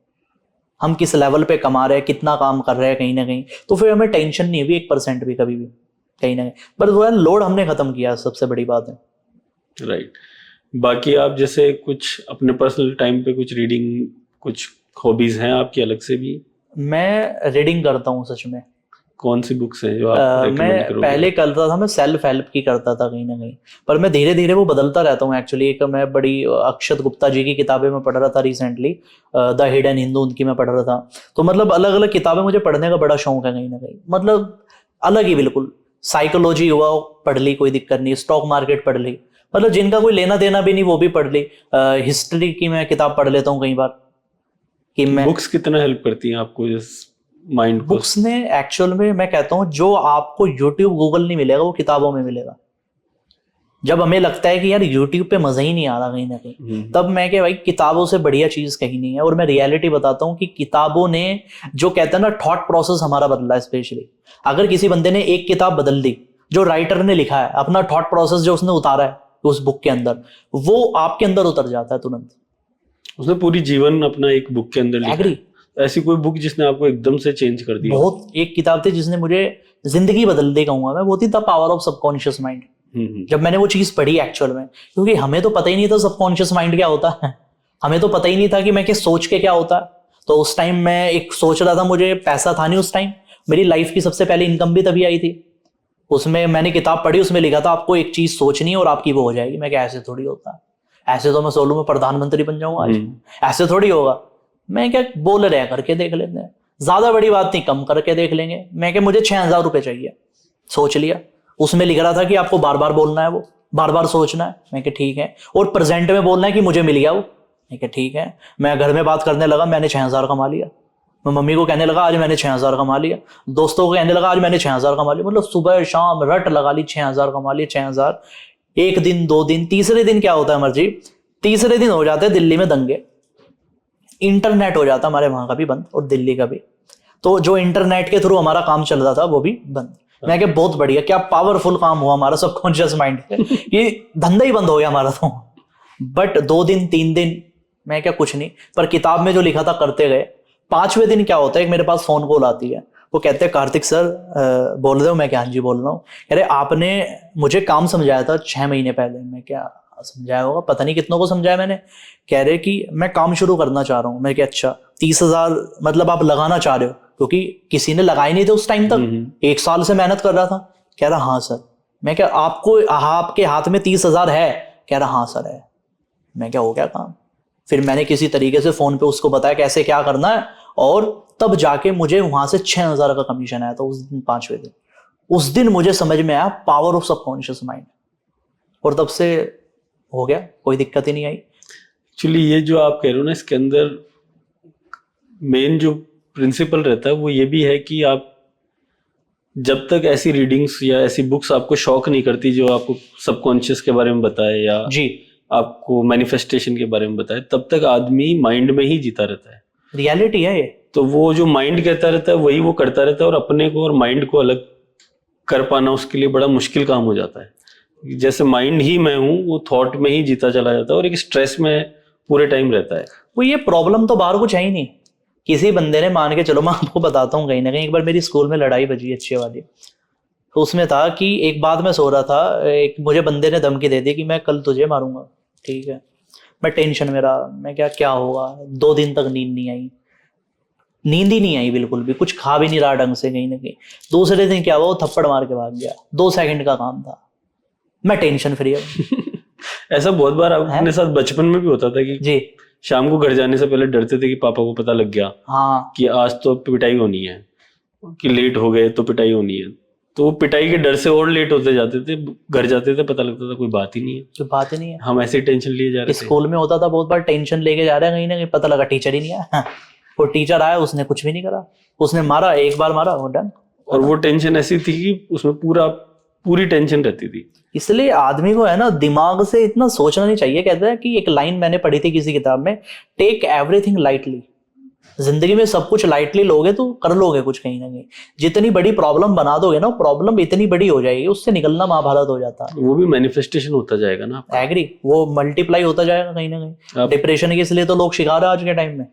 हम किस लेवल पे कमा रहे हैं, कितना काम कर रहे हैं कहीं ना कहीं, तो फिर हमें टेंशन नहीं हुई 1% भी कभी भी कहीं ना कहीं। पर वो लोड हमने खत्म किया, सबसे बड़ी बात है। राइट। बाकी आप जैसे कुछ अपने पर्सनल टाइम पे कुछ रीडिंग, कुछ हॉबीज हैं आपकी अलग से भी? मैं रीडिंग करता हूँ सच में। कौन सी बुक्स हैं जो आप recommend मैं करोगे? पहले करता था, मैं सेल्फ हेल्प की करता था कहीं ना कहीं, पर मैं धीरे धीरे वो बदलता रहता हूँ एक्चुअली। एक मैं बड़ी अक्षत गुप्ता जी की किताबें मैं पढ़ रहा था रिसेंटली, द हिडन हिंदू, उनकी मैं पढ़ रहा था। तो मतलब अलग अलग किताबें मुझे पढ़ने का बड़ा शौक है कहीं ना कहीं, मतलब अलग ही बिल्कुल। साइकोलॉजी हुआ पढ़ ली, कोई दिक्कत नहीं। स्टॉक मार्केट पढ़ ली, मतलब जिनका कोई लेना देना भी नहीं वो भी पढ़ ली। हिस्ट्री की मैं किताब पढ़ लेता हूँ कई बार कि मैं। बुक्स कितना हेल्प करती हैं आपको इस माइंड को? बुक्स ने एक्चुअल में, मैं कहता हूँ जो आपको यूट्यूब गूगल नहीं मिलेगा वो किताबों में मिलेगा। जब हमें लगता है कि यार यूट्यूब पे मजा ही नहीं आ रहा कहीं ना कहीं, तब मैं कि भाई किताबों से बढ़िया चीज कहीं नहीं है। और मैं रियलिटी बताता हूँ कि किताबों ने, जो कहते हैं ना थॉट प्रोसेस हमारा बदला है। स्पेशली अगर किसी बंदे ने एक किताब बदल दी, जो राइटर ने लिखा है, अपना थॉट प्रोसेस जो उसने उतारा है उस बुक के अंदर, वो आपके अंदर उतर जाता है तुरंत। उसने पूरी जीवन अपना एक बुक के अंदर लिखा है। एग्री। ऐसी कोई बुक जिसने आपको एकदम से चेंज कर दिया? बहुत एक किताब थी जिसने मुझे जिंदगी बदल दी कहूंगा मैं, वो थी the power of subconscious mind. जब मैंने वो चीज पढ़ी एक्चुअल में, क्योंकि हमें तो पता ही नहीं था सबकॉन्शियस माइंड क्या होता है, हमें तो पता ही नहीं था कि मैं क्या सोच के क्या होता है। तो उस टाइम मैं एक सोच रहा था, मुझे पैसा था नहीं उस टाइम, मेरी लाइफ की सबसे पहले इनकम भी तभी आई थी। उसमें मैंने किताब पढ़ी, उसमें लिखा था आपको एक चीज सोचनी है और आपकी वो हो जाएगी। मैं क्या, ऐसे थोड़ी होता है, ऐसे तो मैं सोलू में प्रधानमंत्री बन जाऊंगा आज, ऐसे थोड़ी होगा। मैं क्या, बोल रहे करके देख लेते हैं, ज्यादा बड़ी बात नहीं, कम करके देख लेंगे। मैं क्या, मुझे 6,000 रुपए चाहिए, सोच लिया। उसमें लिख रहा था कि आपको बार बार बोलना है, वो बार बार सोचना है। मैं क्या ठीक है, और प्रेजेंट में बोलना है कि मुझे मिल गया वो। मैं क्या ठीक है। मैं घर में बात करने लगा, मैंने 6,000 कमा लिया। मैं मम्मी को कहने लगा आज मैंने 6,000 कमा लिया। दोस्तों को कहने लगा आज मैंने 6,000 कमा लिया। मतलब सुबह शाम रट लगा ली, 6,000 कमा लिए, 6,000। एक दिन, 2 दिन, तीसरे दिन क्या होता है मर्जी, तीसरे दिन हो जाते हैं दिल्ली में दंगे। इंटरनेट हो जाता हमारे वहां का भी बंद और दिल्ली का भी। तो जो इंटरनेट के थ्रू हमारा काम चल रहा था वो भी बंद। मैं क्या, बहुत बढ़िया, क्या पावरफुल काम हुआ हमारा सबकॉन्शियस माइंड पे कि धंधा ही बंद हो गया हमारा तो। बट 2 दिन 3 दिन मैं क्या, कुछ नहीं, पर किताब में जो लिखा था करते गए। 5वें दिन क्या होता है, एक मेरे पास फोन कॉल आती है, वो कहते हैं कार्तिक सर बोल रहे हो? मैं क्या, हाँ जी बोल रहा हूँ। कह रहे आपने मुझे काम समझाया था 6 महीने पहले। मैं क्या, समझाया होगा, पता नहीं कितनों को समझाया मैंने। कह रहे कि मैं काम शुरू करना चाह रहा हूँ। मैं क्या, अच्छा 30,000 मतलब आप लगाना चाह रहे हो? क्योंकि किसी ने लगाए नहीं थे उस टाइम तक, 1 साल से मेहनत कर रहा था। कह रहा हाँ सर। मैं क्या, आपको आपके हाथ में 30,000 है? कह रहा हाँ सर है। मैं क्या, हो गया काम। फिर मैंने किसी तरीके से फोन पे उसको बताया कैसे क्या करना है, और तब जाके मुझे वहां से 6,000 का कमीशन आया था उस दिन, 5वें दिन। उस दिन मुझे समझ में आया पावर ऑफ सबकॉन्शियस माइंड, और तब से हो गया, कोई दिक्कत ही नहीं आई। एक्चुअली ये जो आप कह रहे हो ना, इसके अंदर मेन जो प्रिंसिपल रहता है वो ये भी है कि आप जब तक ऐसी रीडिंग्स या ऐसी बुक्स आपको शॉक नहीं करती जो आपको सबकॉन्शियस के बारे में बताए या जी, आपको मैनिफेस्टेशन के बारे में बताए, तब तक आदमी माइंड में ही जीता रहता है। रियलिटी है ये। तो वो जो माइंड कहता रहता है वही वो करता रहता है, और अपने को और माइंड को अलग कर पाना उसके लिए बड़ा मुश्किल काम हो जाता है। जैसे माइंड ही मैं हूँ, वो थॉट में ही जीता चला जाता है और एक स्ट्रेस में पूरे टाइम रहता है। वो ये प्रॉब्लम तो बाहर कुछ है ही नहीं। किसी बंदे ने मान के चलो, मैं आपको बताता हूँ, कहीं ना कहीं एक बार मेरी स्कूल में लड़ाई बजी अच्छी वाली। तो उसमें था कि एक बात मैं सो रहा था, एक मुझे बंदे ने धमकी दे दी कि मैं कल तुझे मारूंगा। ठीक है, मैं टेंशन में रहा, मैं क्या होगा। 2 दिन तक नींद नहीं आई, नींद ही नहीं आई बिल्कुल भी, कुछ खा भी नहीं रहा ढंग से कहीं ना कहीं। दूसरे दिन क्या हुआ, वो थप्पड़ मार के भाग गया। 2 सेकंड का काम था, मैं टेंशन फ्री हूँ। ऐसा बहुत बार अपने साथ बचपन में भी होता था कि जी शाम को घर जाने से पहले डरते थे कि पापा को पता लग गया हाँ, कि आज तो पिटाई होनी है, कि लेट हो गए तो पिटाई होनी है। तो वो पिटाई के डर से और लेट होते जाते थे, घर जाते थे पता लगता था कोई बात ही नहीं है, कोई बात ही नहीं है। हम ऐसे ही टेंशन लिए जा रहे थे। स्कूल में होता था बहुत बार, टेंशन लेके जा रहे हैं कहीं ना कहीं, पता लगा टीचर ही नहीं आया। वो टीचर आया, उसने कुछ भी नहीं करा, उसने मारा, एक बार मारा, वो डन। और वो टेंशन ऐसी थी कि उसमें पूरी टेंशन रहती थी। इसलिए आदमी को है ना, दिमाग से इतना सोचना नहीं चाहिए। कहते हैं कि एक लाइन मैंने पढ़ी थी किसी किताब में, टेक एवरीथिंग लाइटली। जिंदगी में सब कुछ लाइटली लोगे तो कर लोगे कुछ कहीं ना कहीं। जितनी बड़ी प्रॉब्लम बना दोगे ना, प्रॉब्लम इतनी बड़ी हो जाएगी, उससे निकलना महाभारत हो जाता है। वो भी मैनिफेस्टेशन होता जाएगा ना, एग्री, वो मल्टीप्लाई होता जाएगा कहीं ना कहीं। डिप्रेशन के इसलिए तो लोग शिकार है आज के टाइम में,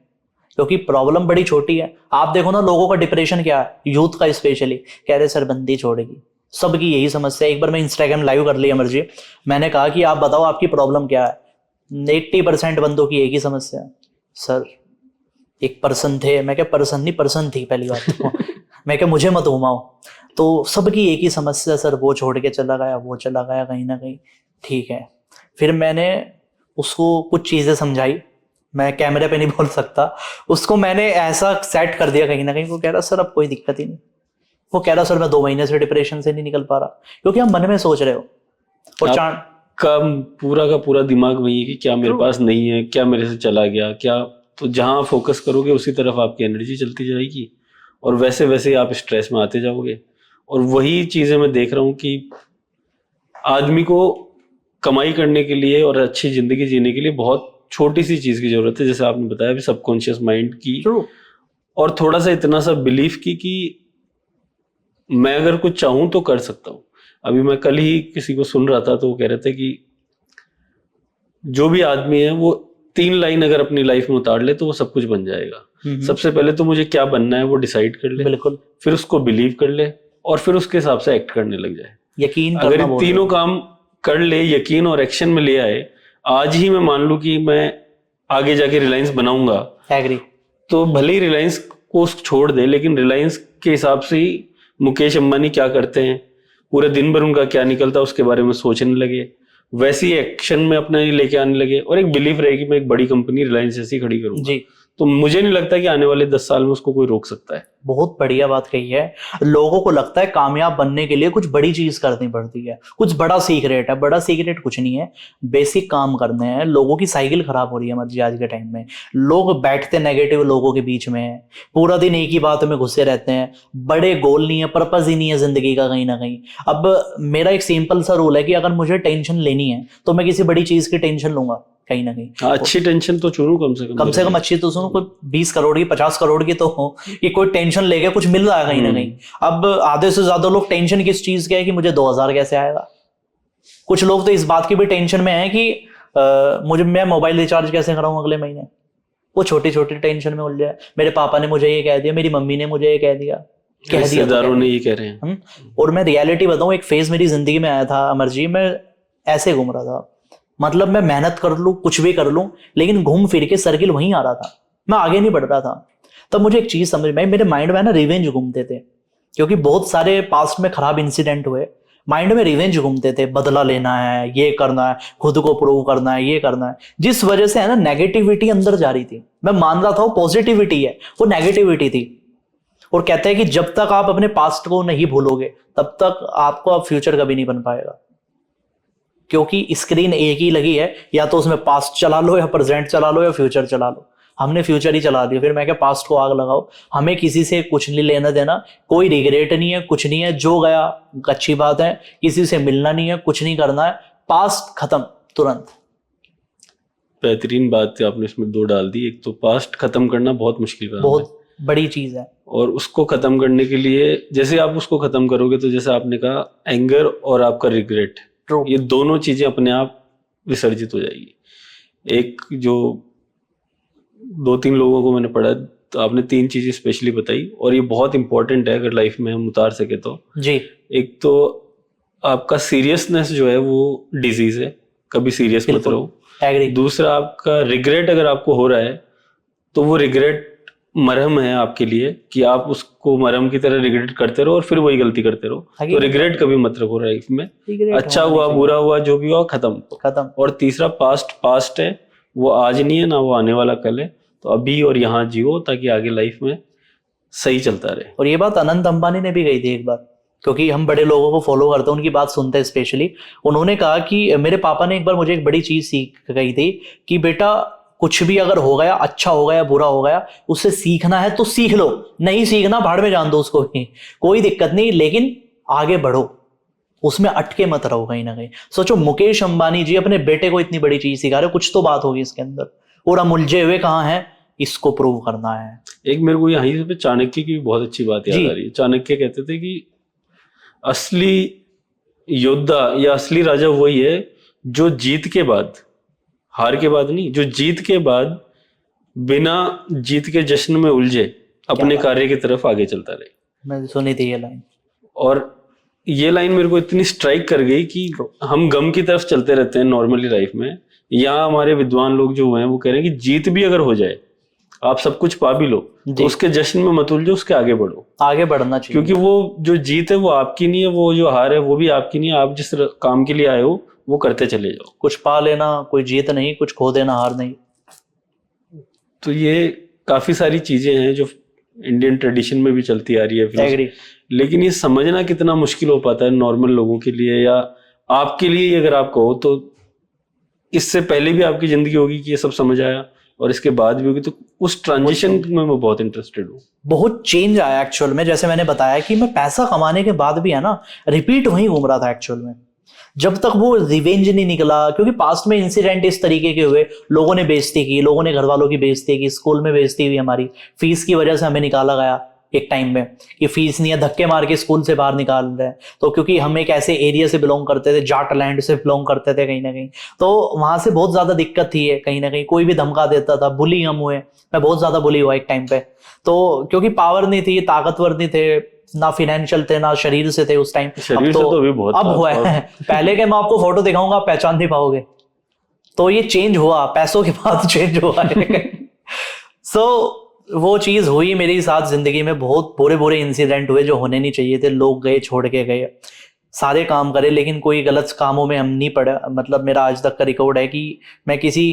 क्योंकि प्रॉब्लम बड़ी छोटी है। आप देखो ना, लोगों का डिप्रेशन क्या है, यूथ का स्पेशली, कह रहे सर बंदी छोड़ेगी, सबकी यही समस्या है। एक बार मैं इंस्टाग्राम लाइव कर लिया मर्जी, मैंने कहा कि आप बताओ आपकी प्रॉब्लम क्या है। 80% बंदों की एक ही समस्या है, सर एक पर्सन थे। मैं क्या, पर्सन नहीं पर्सन थी पहली बात तो। मैं क्या, मुझे मत घुमाओ। तो सबकी एक ही समस्या, सर वो छोड़ के चला गया, वो चला गया कहीं ना कहीं। ठीक है, फिर मैंने उसको कुछ चीजें समझाई, मैं कैमरे पे नहीं बोल सकता। उसको मैंने ऐसा सेट कर दिया कहीं ना कहीं। वो कह रहा सर अब कोई दिक्कत ही नहीं। वो कह रहा सर मैं 2 महीने से डिप्रेशन से नहीं निकल पा रहा, क्योंकि हम मन में सोच रहे हो। और चांद का पूरा दिमाग वही है कि क्या मेरे पास नहीं है, क्या मेरे से चला गया, क्या। तो जहां फोकस करोगे उसी तरफ आपकी एनर्जी चलती जाएगी, और वैसे वैसे आप स्ट्रेस में आते जाओगे। और वही चीजें मैं देख रहा हूँ कि आदमी को कमाई करने के लिए और अच्छी जिंदगी जीने के लिए बहुत छोटी सी चीज की जरूरत है, जैसे आपने बताया सबकॉन्शियस माइंड की, और थोड़ा सा इतना सा बिलीफ की कि मैं अगर कुछ चाहूं तो कर सकता हूं। अभी मैं कल ही किसी को सुन रहा था, तो वो कह रहे थे कि जो भी आदमी है वो 3 लाइन अगर अपनी लाइफ में उतार ले तो वो सब कुछ बन जाएगा। सबसे पहले तो मुझे क्या बनना है वो डिसाइड कर ले, बिल्कुल, फिर उसको बिलीव कर ले, और फिर उसके हिसाब से एक्ट करने लग जाए। यकीन अगर ये तीनों काम कर ले, यकीन और एक्शन में ले आए, आज ही मैं मान लूं कि मैं आगे जाके रिलायंस बनाऊंगा, एग्री, तो भले ही रिलायंस को छोड़ दे, लेकिन रिलायंस के हिसाब से ही मुकेश अंबानी क्या करते हैं, पूरे दिन भर उनका क्या निकलता है उसके बारे में सोचने लगे, वैसी एक्शन में अपना लेके आने लगे, और एक बिलीफ रहेगी मैं एक बड़ी कंपनी रिलायंस जैसी खड़ी करूंगा जी। तो मुझे नहीं लगता कि आने वाले 10 साल में उसको कोई रोक सकता है। बहुत बढ़िया बात कही है। लोगों को लगता है कामयाब बनने के लिए कुछ बड़ी चीज करनी पड़ती है, कुछ बड़ा सीक्रेट है। बड़ा सीक्रेट कुछ नहीं है, बेसिक काम करने हैं। लोगों की साइकिल खराब हो रही है मर्जी आज के टाइम में। लोग बैठते नेगेटिव लोगों के बीच में, पूरा दिन एक ही बात में घुसे रहते हैं। बड़े गोल नहीं है, पर्पज ही नहीं है जिंदगी का कहीं ना कहीं। अब मेरा एक सिंपल सा रूल है कि अगर मुझे टेंशन लेनी है तो मैं किसी बड़ी चीज की टेंशन लूंगा कहीं ना कहीं। अच्छी टेंशन तो चुनूं, कम से कम अच्छी तो सुनो। कोई 20 करोड़ की 50 करोड़ की तो हो कि कोई टेंशन लेके कुछ मिल रहा है कहीं ना कहीं। अब आधे से ज्यादा लोग टेंशन किस चीज के है कि मुझे 2000 कैसे आएगा। कुछ लोग तो इस बात की भी टेंशन में है कि मैं मोबाइल रिचार्ज कैसे कराऊं अगले महीने। वो छोटी छोटी टेंशन में उलझे। मेरे पापा ने मुझे ये कह दिया, मेरी मम्मी ने मुझे ये कह दिया, रिश्तेदारों ने ये कह रहे हैं। और मैं रियलिटी बताऊं, एक फेज मेरी जिंदगी में आया था अमर जी, मैं ऐसे घूम रहा था। मतलब मैं मेहनत कर लूं, कुछ भी कर लूं, लेकिन घूम फिर के सर्किल वहीं आ रहा था, मैं आगे नहीं बढ़ रहा था। तब मुझे एक चीज समझ में, मेरे माइंड में ना रिवेंज घूमते थे, क्योंकि बहुत सारे पास्ट में खराब इंसिडेंट हुए। माइंड में रिवेंज घूमते थे, बदला लेना है, ये करना है, खुद को प्रूव करना है, ये करना है। जिस वजह से है ना नेगेटिविटी अंदर जा रही थी। मैं मान रहा था वो पॉजिटिविटी है, वो नेगेटिविटी थी। और कहते हैं कि जब तक आप अपने पास्ट को नहीं भूलोगे तब तक आपको फ्यूचर कभी नहीं बन पाएगा, क्योंकि स्क्रीन एक ही लगी है, या तो उसमें पास्ट चला लो, या प्रेजेंट चला लो, या फ्यूचर चला लो। हमने फ्यूचर ही चला दिया। फिर मैं क्या, पास्ट को आग लगाओ, हमें किसी से कुछ नहीं लेना देना, कोई रिग्रेट नहीं है, कुछ नहीं है, जो गया अच्छी बात है, किसी से मिलना नहीं है, कुछ नहीं करना है, पास्ट खत्म तुरंत। बेहतरीन बात है आपने इसमें दो डाल दी। एक तो पास्ट खत्म करना बहुत मुश्किल काम है, बहुत बड़ी चीज है। और उसको खत्म करने के लिए जैसे आप उसको खत्म करोगे तो जैसे आपने कहा एंगर और आपका रिग्रेट, True. ये दोनों चीजें अपने आप विसर्जित हो जाएगी। एक जो 2-3 लोगों को मैंने पढ़ा तो आपने 3 चीजें स्पेशली बताई, और ये बहुत इंपॉर्टेंट है अगर लाइफ में हम उतार सके तो। जी, एक तो आपका सीरियसनेस जो है वो डिजीज है, कभी सीरियस मत बिल्कुल। रहो। एग्री। दूसरा आपका रिग्रेट अगर आपको हो रहा है तो वो रिग्रेट मरहम है आपके लिए, कि आप उसको मरहम की तरह रिग्रेट करते रहो और फिर वही गलती करते रहो। तो रिग्रेट कभी मत रखो लाइफ में। अच्छा हुआ बुरा हुआ जो भी हुआ खत्म। और तीसरा पास्ट है, वो आज नहीं है ना वो आने वाला कल है, तो अभी और यहाँ जियो ताकि आगे लाइफ में सही चलता रहे। और ये बात अनंत अंबानी ने भी कही थी एक बार, क्योंकि हम बड़े लोगों को फॉलो करते हैं, उनकी बात सुनते हैं स्पेशली। उन्होंने कहा कि मेरे पापा ने एक बार मुझे एक बड़ी चीज सीख गई थी कि बेटा कुछ भी अगर हो गया, अच्छा हो गया बुरा हो गया, उससे सीखना है तो सीख लो, नहीं सीखना भाड़ में जान दो उसको भी, कोई दिक्कत नहीं, लेकिन आगे बढ़ो, उसमें अटके मत रहो कहीं ना कहीं। सोचो मुकेश अंबानी जी अपने बेटे को इतनी बड़ी चीज सिखा रहे, कुछ तो बात होगी इसके अंदर, पूरा मुलझे हुए कहाँ है, इसको प्रूव करना है। एक मेरे को यहीं पे चाणक्य की बहुत अच्छी बात याद आ रही है। चाणक्य कहते थे कि असली योद्धा या असली राजा वही है जो जीत के बाद, हार के बाद नहीं, जो जीत के बाद बिना जीत के जश्न में उलझे अपने कार्य की तरफ आगे चलता रहे। मैं सुनी थी ये लाइन, और ये लाइन मेरे को इतनी स्ट्राइक कर गई कि हम गम की तरफ चलते रहते हैं नॉर्मली लाइफ में। यहाँ हमारे विद्वान लोग जो हुए हैं वो कह रहे हैं कि जीत भी अगर हो जाए, आप सब कुछ पा भी लो, तो उसके जश्न में मत उलझो, उसके आगे बढ़ो, आगे बढ़ना चाहिए। क्योंकि वो जो जीत है वो आपकी नहीं है, वो जो हार है वो भी आपकी नहीं है। आप जिस काम के लिए आए हो वो करते चले जाओ। कुछ पा लेना कोई जीत नहीं, कुछ खो देना हार नहीं। तो ये काफी सारी चीजें हैं जो इंडियन ट्रेडिशन में भी चलती आ रही है। एग्री। लेकिन ये समझना कितना मुश्किल हो पाता है नॉर्मल लोगों के लिए, या आपके लिए अगर आप कहो तो इससे पहले भी आपकी जिंदगी होगी कि ये सब समझ आया, और इसके बाद भी होगी, तो उस ट्रांजिशन में मैं बहुत इंटरेस्टेड हूँ। बहुत चेंज आया एक्चुअल में। जैसे मैंने बताया कि मैं पैसा कमाने के बाद भी है ना, रिपीट वहीं घूम रहा था एक्चुअल में, जब तक वो रिवेंज नहीं निकला। क्योंकि पास्ट में इंसिडेंट इस तरीके के हुए, लोगों ने बेइज्जती की, लोगों ने घर वालों की बेइज्जती की, स्कूल में बेइज्जती हुई, हमारी फीस की वजह से हमें निकाला गया एक टाइम में कि फीस नहीं है, धक्के मार के स्कूल से बाहर निकाल रहे हैं। तो क्योंकि हम एक ऐसे एरिया से बिलोंग करते थे, जाट लैंड से बिलोंग करते थे कहीं ना कहीं, तो वहां से बहुत ज्यादा दिक्कत थी कहीं ना कहीं, कोई भी धमका देता था, बुली हम हुए, मैं बहुत ज्यादा बुली हुआ एक टाइम पे। तो क्योंकि पावर नहीं थी, ताकतवर नहीं थे, ना फाइनेंशियल थे, ना शरीर से थे उस टाइम। शरीर से तो अभी बहुत अब हुआ है। पहले के मैं आपको फोटो दिखाऊंगा आप पहचान नहीं पाओगे। तो ये चेंज हुआ, पैसों के बाद चेंज हुआ है। सो वो चीज हुई मेरे साथ जिंदगी में। बहुत बुरे बुरे इंसिडेंट हुए जो होने नहीं चाहिए थे, लोग गए छोड़ के गए, सारे काम करे, लेकिन कोई गलत कामों में हम नहीं पड़ा। मतलब मेरा आज तक का रिकॉर्ड है कि मैं किसी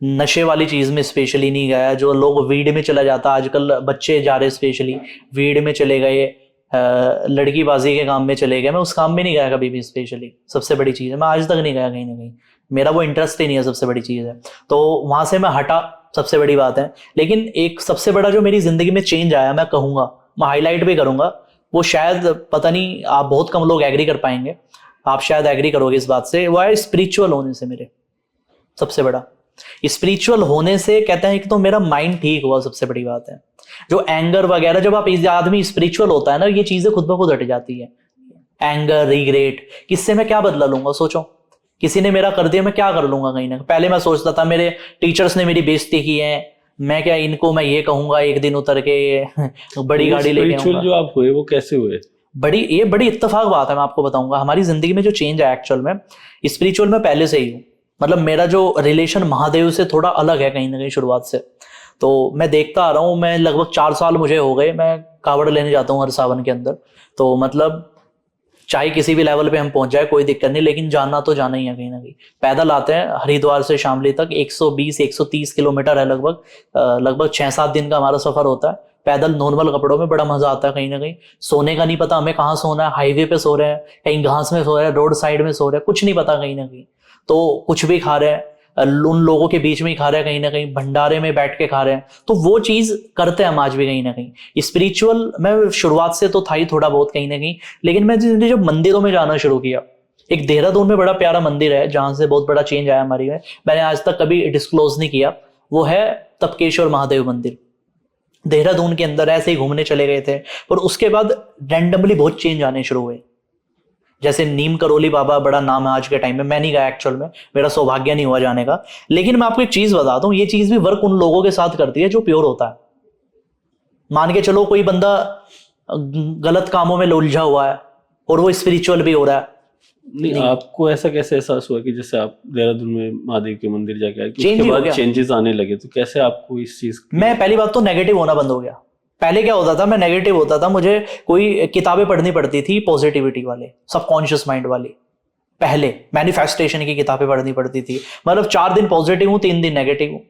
नशे वाली चीज में स्पेशली नहीं गया। जो लोग वीड में चला जाता, आजकल बच्चे जा रहे स्पेशली वीड में चले गए, लड़की बाजी के काम में चले गए, मैं उस काम में नहीं गया कभी भी स्पेशली। सबसे बड़ी चीज है, मैं आज तक नहीं गया कहीं ना कहीं, मेरा वो इंटरेस्ट ही नहीं है, सबसे बड़ी चीज है। तो वहां से मैं हटा, सबसे बड़ी बात है। लेकिन एक सबसे बड़ा जो मेरी जिंदगी में चेंज आया, मैं कहूंगा, मैं हाईलाइट भी करूंगा, वो शायद पता नहीं आप बहुत कम लोग एग्री कर पाएंगे, आप शायद एग्री करोगे इस बात से, वो है स्पिरिचुअल होने से। मेरे सबसे बड़ा स्पिरिचुअल होने से कहते हैं कि तो मेरा माइंड ठीक हुआ, सबसे बड़ी बात है। जो एंगर वगैरह, जब आप आदमी स्पिरिचुअल होता है ना, ये चीजें खुद ब खुद हट जाती है। एंगर, रिग्रेट, किससे मैं क्या बदला लूंगा? सोचो, किसी ने मेरा कर दिया, मैं क्या कर लूंगा? कहीं ना पहले मैं सोचता था मेरे टीचर्स ने मेरी बेइज्जती की है, मैं क्या इनको मैं ये कहूंगा एक दिन उतर के बड़ी गाड़ी लेके आऊंगा। जो आप हुए वो कैसे हुए? ये बड़ी इत्तेफाक बात है, मैं आपको बताऊंगा। हमारी जिंदगी में जो चेंज है एक्चुअल में, स्पिरिचुअल में पहले से ही हूँ। मतलब मेरा जो रिलेशन महादेव से थोड़ा अलग है कहीं ना कहीं शुरुआत से। तो मैं देखता आ रहा हूँ, मैं लगभग 4 साल मुझे हो गए, मैं कावड़ लेने जाता हूँ हर सावन के अंदर। तो मतलब चाहे किसी भी लेवल पे हम पहुंच जाए कोई दिक्कत नहीं, लेकिन जाना तो जाना ही है कहीं ना कहीं। पैदल आते हैं हरिद्वार से शामली तक, 120-130 किलोमीटर है लगभग 6-7 दिन का हमारा सफर होता है पैदल, नॉर्मल कपड़ों में। बड़ा मजा आता है कहीं ना कहीं। सोने का नहीं पता हमें कहाँ सोना है, हाईवे पे सो रहे हैं, कहीं घास में सो रहे हैं, रोड साइड में सो रहे हैं, कुछ नहीं पता कहीं ना कहीं। तो कुछ भी खा रहे हैं, उन लोगों के बीच में ही खा रहे हैं, कहीं ना कहीं भंडारे में बैठ के खा रहे हैं, तो वो चीज करते हैं हम आज भी कहीं ना कहीं। स्पिरिचुअल मैं शुरुआत से तो था ही थोड़ा बहुत कहीं ना कहीं, लेकिन मैं जब मंदिरों में जाना शुरू किया, एक देहरादून में बड़ा प्यारा मंदिर है जहां से बहुत बड़ा चेंज आया हमारी में, मैंने आज तक कभी डिस्क्लोज नहीं किया, वो है तपकेश्वर महादेव मंदिर। देहरादून के अंदर ऐसे ही घूमने चले गए थे, और उसके बाद रैंडमली बहुत चेंज आने शुरू हुए। जैसे नीम करोली बाबा बड़ा नाम है आज के टाइम में, मैं नहीं गया एक्चुअल में, मेरा सौभाग्य नहीं हुआ जाने का, लेकिन मैं आपको एक चीज बताता हूँ, ये चीज भी वर्क उन लोगों के साथ करती है जो प्योर होता है। मान के चलो कोई बंदा गलत कामों में उलझा हुआ है और वो स्पिरिचुअल भी हो रहा है, नहीं, आपको ऐसा कैसे एहसास हुआ कि जैसे आप देहरादून में महादेव के मंदिर जाके आए, Change उसके ही हो बाद गया। चेंजेस आने लगे, तो कैसे आपको इस चीज मैं पहली बात तो नेगेटिव होना बंद हो गया। पहले क्या होता था, मैं नेगेटिव होता था, मुझे कोई किताबें पढ़नी पड़ती थी पॉजिटिविटी वाले, सबकॉन्शियस माइंड वाली, पहले मैनिफेस्टेशन की किताबें पढ़नी पड़ती थी, मतलब 4 दिन पॉजिटिव हूँ 3 दिन नेगेटिव हूँ।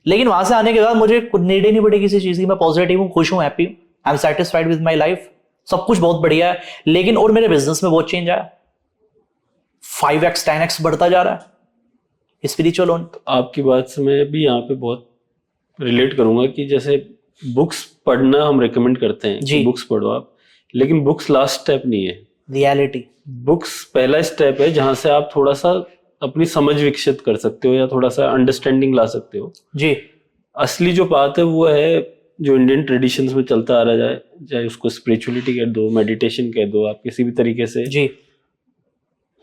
लेकिन वहां से आने के बाद मुझे नीड ही नहीं पड़ी किसी चीज की, मैं पॉजिटिव हूँ, खुश हूँ, हैप्पी हूँ, I am satisfied with my life, सब कुछ बहुत बढ़िया है। लेकिन और मेरे बिजनेस में बहुत चेंज आया, 5x 10x बढ़ता जा रहा है स्पिरिचुअल ऑन। आपकी बात से मैं भी यहाँ पे बहुत रिलेट करूंगा कि जैसे बुक्स पढ़ना हम रेकमेंड करते हैं जी। कि बुक्स पढ़ो आप, लेकिन बुक्स लास्ट स्टेप नहीं है। रियलिटी बुक्स पहला स्टेप है जहां से आप थोड़ा सा अपनी समझ विकसित कर सकते हो या थोड़ा सा अंडरस्टैंडिंग ला सकते हो। जी, असली जो बात है वो है जो इंडियन ट्रेडिशंस में चलता आ रहा है, चाहे उसको स्पिरिचुअलिटी कह दो, मेडिटेशन कह दो, आप किसी भी तरीके से। जी,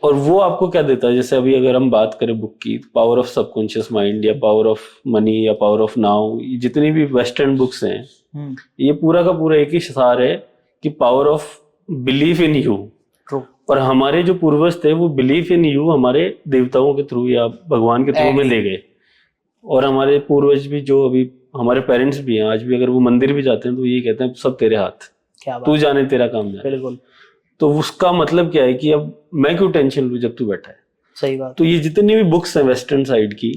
और वो आपको क्या देता है, जैसे अभी अगर हम बात करें बुक की, पावर ऑफ सबकॉन्शियस माइंड या पावर ऑफ मनी या पावर ऑफ नाउ, जितनी भी वेस्टर्न बुक्स हैं, ये पूरा का पूरा एक ही सार है कि power of belief in you. True. और हमारे जो पूर्वज थे वो बिलीफ इन यू हमारे देवताओं के थ्रू या भगवान के थ्रू में दे गए। और हमारे पूर्वज भी, जो अभी हमारे पेरेंट्स भी हैं, आज भी अगर वो मंदिर भी जाते हैं तो ये कहते हैं सब तेरे हाथ, क्या बात, तू जाने तेरा काम जाने। बिल्कुल तो उसका मतलब क्या है कि अब मैं क्यों टेंशन लूं जब तू बैठा है। सही बात। तो ये जितनी भी बुक्स हैं वेस्टर्न साइड की,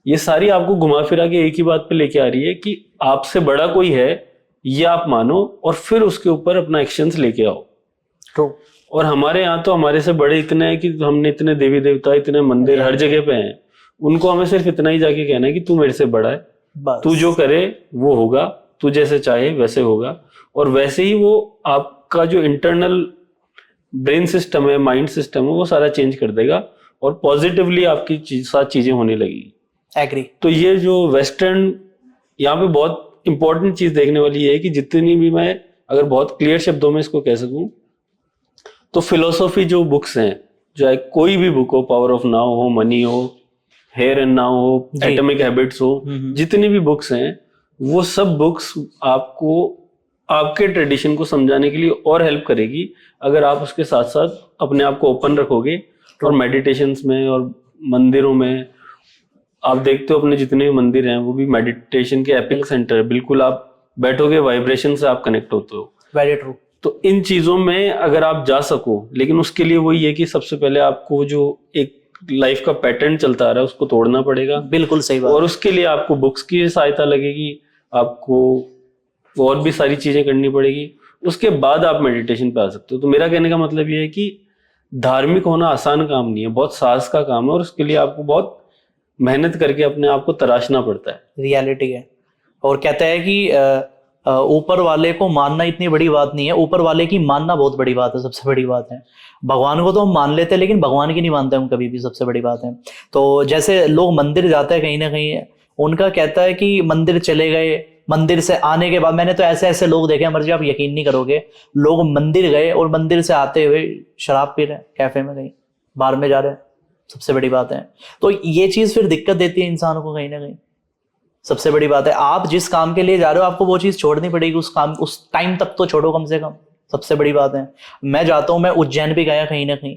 ये सारी आपको घुमा फिरा के एक ही बात पे लेके आ रही है कि आपसे बड़ा कोई है, ये आप मानो और फिर उसके ऊपर अपना एक्शंस लेके आओ। ट्रू। और हमारे यहाँ तो हमारे से बड़े इतने हैं कि हमने इतने देवी देवता, इतने मंदिर हर जगह पे हैं, उनको हमें सिर्फ इतना ही जाके कहना है कि तू मेरे से बड़ा है, बस। तू जो करे वो होगा, तू जैसे चाहे वैसे होगा। और वैसे ही वो आपका जो इंटरनल ब्रेन सिस्टम है, माइंड सिस्टम है, वो सारा चेंज कर देगा और पॉजिटिवली आपकी साथ चीजें होने लगेगी। एग्री। तो ये जो वेस्टर्न, यहाँ पे बहुत इंपॉर्टेंट चीज देखने वाली है कि जितनी भी, मैं अगर बहुत क्लियर शब्दों में इसको कह सकूं, तो फिलोसॉफी जो बुक्स हैं, चाहे कोई भी बुक हो, पावर ऑफ नाउ हो, मनी हो, हेयर एंड नाउ हो, एटॉमिक हैबिट्स हो, जितनी भी बुक्स हैं, वो सब बुक्स आपको आपके ट्रेडिशन को समझाने के लिए और हेल्प करेगी अगर आप उसके साथ साथ अपने आप को ओपन रखोगे। और मेडिटेशंस में और मंदिरों में आप देखते हो, अपने जितने भी मंदिर हैं वो भी मेडिटेशन के एपिक सेंटर है। बिल्कुल आप बैठोगे, वाइब्रेशन से आप कनेक्ट होते हो। Very true. तो इन चीजों में अगर आप जा सको, लेकिन उसके लिए वही है कि सबसे पहले आपको जो एक लाइफ का पैटर्न चलता आ रहा है उसको तोड़ना पड़ेगा। बिल्कुल सही बात। और उसके लिए आपको बुक्स की सहायता लगेगी, आपको और भी सारी चीजें करनी पड़ेगी, उसके बाद आप मेडिटेशन पे आ सकते हो। तो मेरा कहने का मतलब ये है कि धार्मिक होना आसान काम नहीं है, बहुत साहस का काम है, और उसके लिए आपको बहुत मेहनत करके अपने आप को तराशना पड़ता है। रियलिटी है। और कहते हैं कि ऊपर वाले को मानना इतनी बड़ी बात नहीं है, ऊपर वाले की मानना बहुत बड़ी बात है, सबसे बड़ी बात है। भगवान को तो हम मान लेते हैं लेकिन भगवान की नहीं मानते हम कभी भी, सबसे बड़ी बात है। तो जैसे लोग मंदिर जाते हैं कहीं ना कहीं, उनका कहता है कि मंदिर चले गए, मंदिर से आने के बाद, मैंने तो ऐसे ऐसे लोग देखे हैं मर्जी, आप यकीन नहीं करोगे, लोग मंदिर गए और मंदिर से आते हुए शराब पी रहे हैं, कैफे में, कहीं बार में जा रहे हैं, सबसे बड़ी बात है। तो ये चीज फिर दिक्कत देती है इंसान को कहीं ना कहीं, सबसे बड़ी बात है। आप जिस काम के लिए जा रहे हो आपको वो चीज छोड़नी पड़ेगी, उस काम, उस टाइम तक तो छोड़ो कम से कम, सबसे बड़ी बात है। मैं जाता हूँ, मैं उज्जैन भी गया कहीं ना कहीं,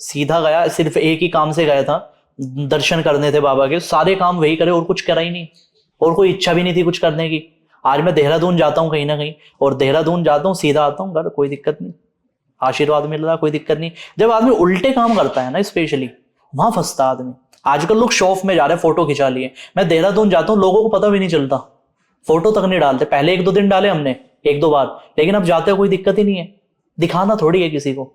सीधा गया, सिर्फ एक ही काम से गया था, दर्शन करने थे बाबा के, सारे काम वही करे और कुछ करा ही नहीं, और कोई इच्छा भी नहीं थी कुछ करने की। आज मैं देहरादून जाता हूँ कहीं ना कहीं, और देहरादून जाता हूँ, सीधा आता हूँ घर, कोई दिक्कत नहीं, आशीर्वाद मिल रहा, कोई दिक्कत नहीं। जब आदमी उल्टे काम करता है ना, स्पेशली वहां फंसता आदमी। आजकल लोग शो ऑफ में जा रहे हैं, फोटो खिंचा लिए। मैं देहरादून जाता हूँ, लोगों को पता भी नहीं चलता, फोटो तक नहीं डालते। पहले 1-2 दिन डाले हमने, 1-2 बार, लेकिन अब जाते हो कोई दिक्कत ही नहीं है, दिखाना थोड़ी है किसी को।